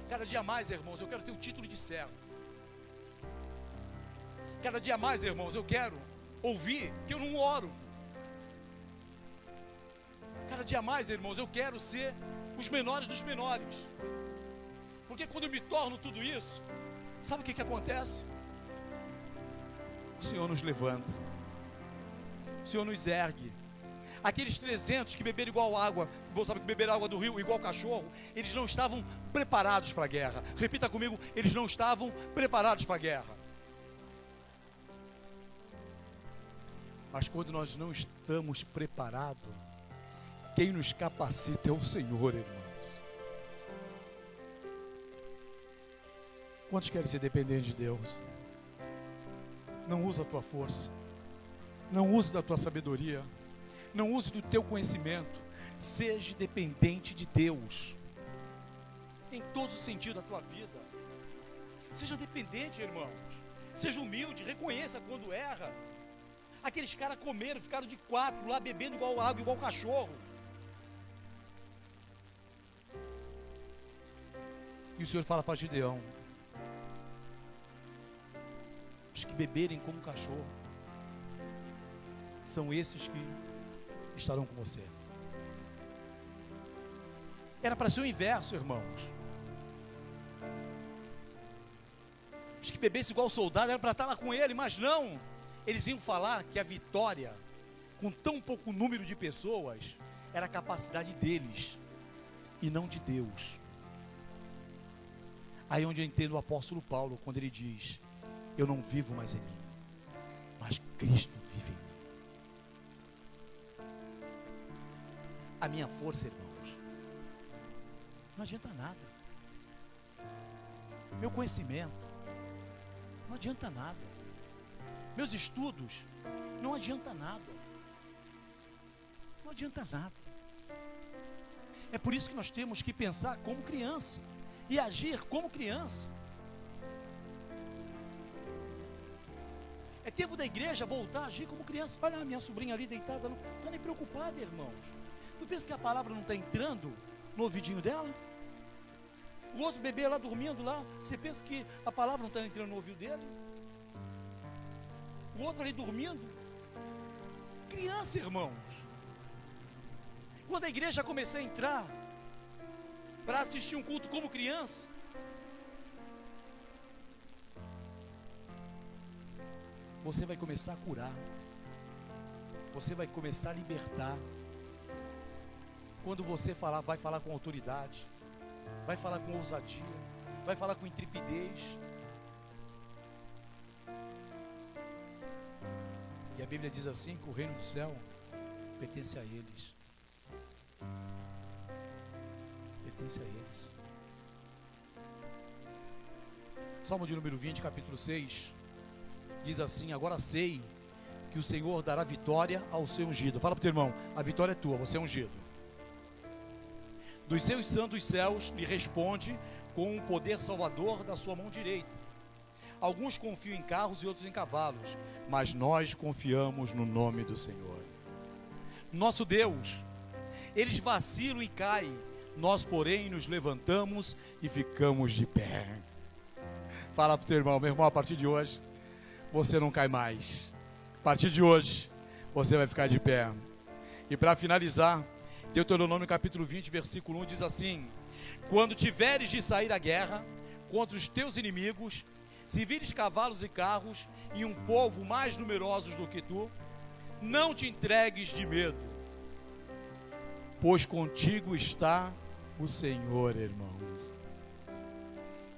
Cada dia mais, irmãos, eu quero ter o título de servo. Cada dia mais, irmãos, eu quero ouvir que eu não oro. Cada dia mais, irmãos, eu quero ser os menores dos menores. Porque quando eu me torno tudo isso, sabe o que acontece? O Senhor nos levanta, o Senhor nos ergue. Aqueles 300 que beberam igual água, você sabe que beberam água do rio igual cachorro, eles não estavam preparados para a guerra. Repita comigo, eles não estavam preparados para a guerra. Mas quando nós não estamos preparados, quem nos capacita é o Senhor, irmãos. Quantos querem ser dependentes de Deus? Não use a tua força, não use da tua sabedoria, não use do teu conhecimento. Seja dependente de Deus em todos os sentidos da tua vida. Seja dependente, irmãos. Seja humilde, reconheça quando erra. Aqueles caras comeram, ficaram de 4 lá bebendo igual água, igual cachorro. E o Senhor fala para Gideão: os que beberem como cachorro são esses que estarão com você. Era para ser o inverso, irmãos. Os que bebessem igual soldado era para estar lá com ele, mas não. Eles iam falar que a vitória, com tão pouco número de pessoas, era a capacidade deles e não de Deus. Aí onde eu entendo o apóstolo Paulo, quando ele diz: eu não vivo mais em mim, mas Cristo vive em mim. A minha força, irmãos, não adianta nada. Meu conhecimento não adianta nada. Meus estudos não adianta nada. Não adianta nada. É por isso que nós temos que pensar como criança e agir como criança. É tempo da igreja voltar a agir como criança. Olha a minha sobrinha ali deitada, não está nem preocupada, irmãos. Tu pensa que a palavra não está entrando no ouvidinho dela? O outro bebê lá dormindo lá, você pensa que a palavra não está entrando no ouvido dele? O outro ali dormindo. Criança, irmãos. Quando a igreja começar a entrar para assistir um culto como criança, você vai começar a curar. Você vai começar a libertar. Quando você falar, vai falar com autoridade, vai falar com ousadia, vai falar com intrepidez. E a Bíblia diz assim, que o reino do céu pertence a eles. Pertence a eles. Salmo de número 20, capítulo 6, diz assim: agora sei que o Senhor dará vitória ao seu ungido. Fala para o teu irmão: a vitória é tua, você é ungido. Dos seus santos céus lhe responde com o poder salvador da sua mão direita. Alguns confiam em carros e outros em cavalos, mas nós confiamos no nome do Senhor. Nosso Deus, eles vacilam e caem, nós porém nos levantamos e ficamos de pé. Fala para o teu irmão: meu irmão, a partir de hoje você não cai mais. A partir de hoje você vai ficar de pé. E para finalizar, Deuteronômio capítulo 20, versículo 1 diz assim: quando tiveres de sair à guerra contra os teus inimigos, se vires cavalos e carros e um povo mais numerosos do que tu, não te entregues de medo, pois contigo está o Senhor, irmãos.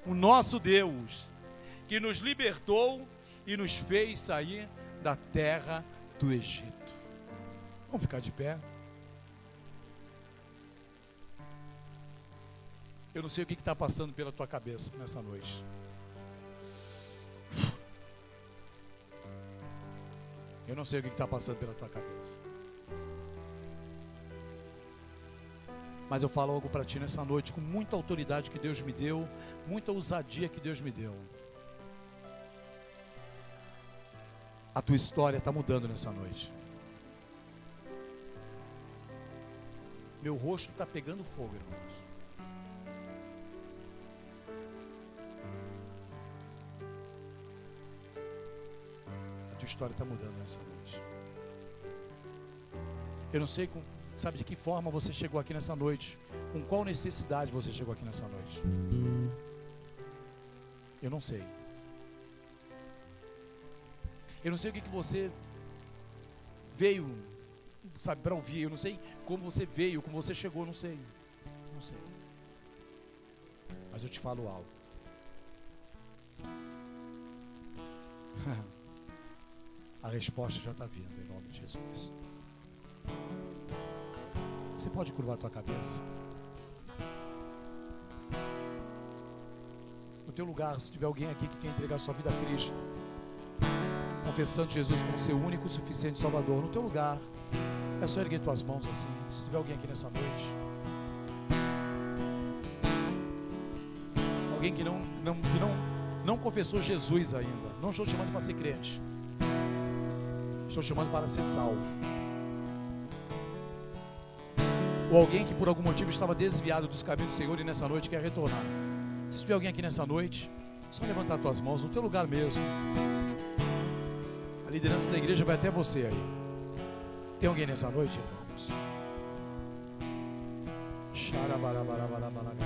O nosso Deus, que nos libertou e nos fez sair da terra do Egito. Vamos ficar de pé? Eu não sei o que está passando pela tua cabeça nessa noite. Eu não sei o que está passando pela tua cabeça. Mas eu falo algo para ti nessa noite, com muita autoridade que Deus me deu, muita ousadia que Deus me deu. A tua história está mudando nessa noite. Meu rosto está pegando fogo, irmãos. A tua história está mudando nessa noite. Eu não sei, sabe de que forma você chegou aqui nessa noite, com qual necessidade você chegou aqui nessa noite. Eu não sei. Eu não sei o que você veio, sabe, para ouvir. Eu não sei como você veio, como você chegou, não sei. Não sei. Mas eu te falo algo. A resposta já está vindo, em nome de Jesus. Você pode curvar a tua cabeça? No teu lugar, se tiver alguém aqui que quer entregar sua vida a Cristo, confessando Jesus como seu único e suficiente Salvador, no teu lugar, é só erguer tuas mãos assim. Se tiver alguém aqui nessa noite, alguém que não confessou Jesus ainda, não estou chamando para ser crente, estou chamando para ser salvo. Ou alguém que por algum motivo estava desviado dos caminhos do Senhor e nessa noite quer retornar. Se tiver alguém aqui nessa noite, só levantar tuas mãos no teu lugar mesmo. A liderança da igreja vai até você aí. Tem alguém nessa noite, irmãos? Xarabarabarabarabarabara.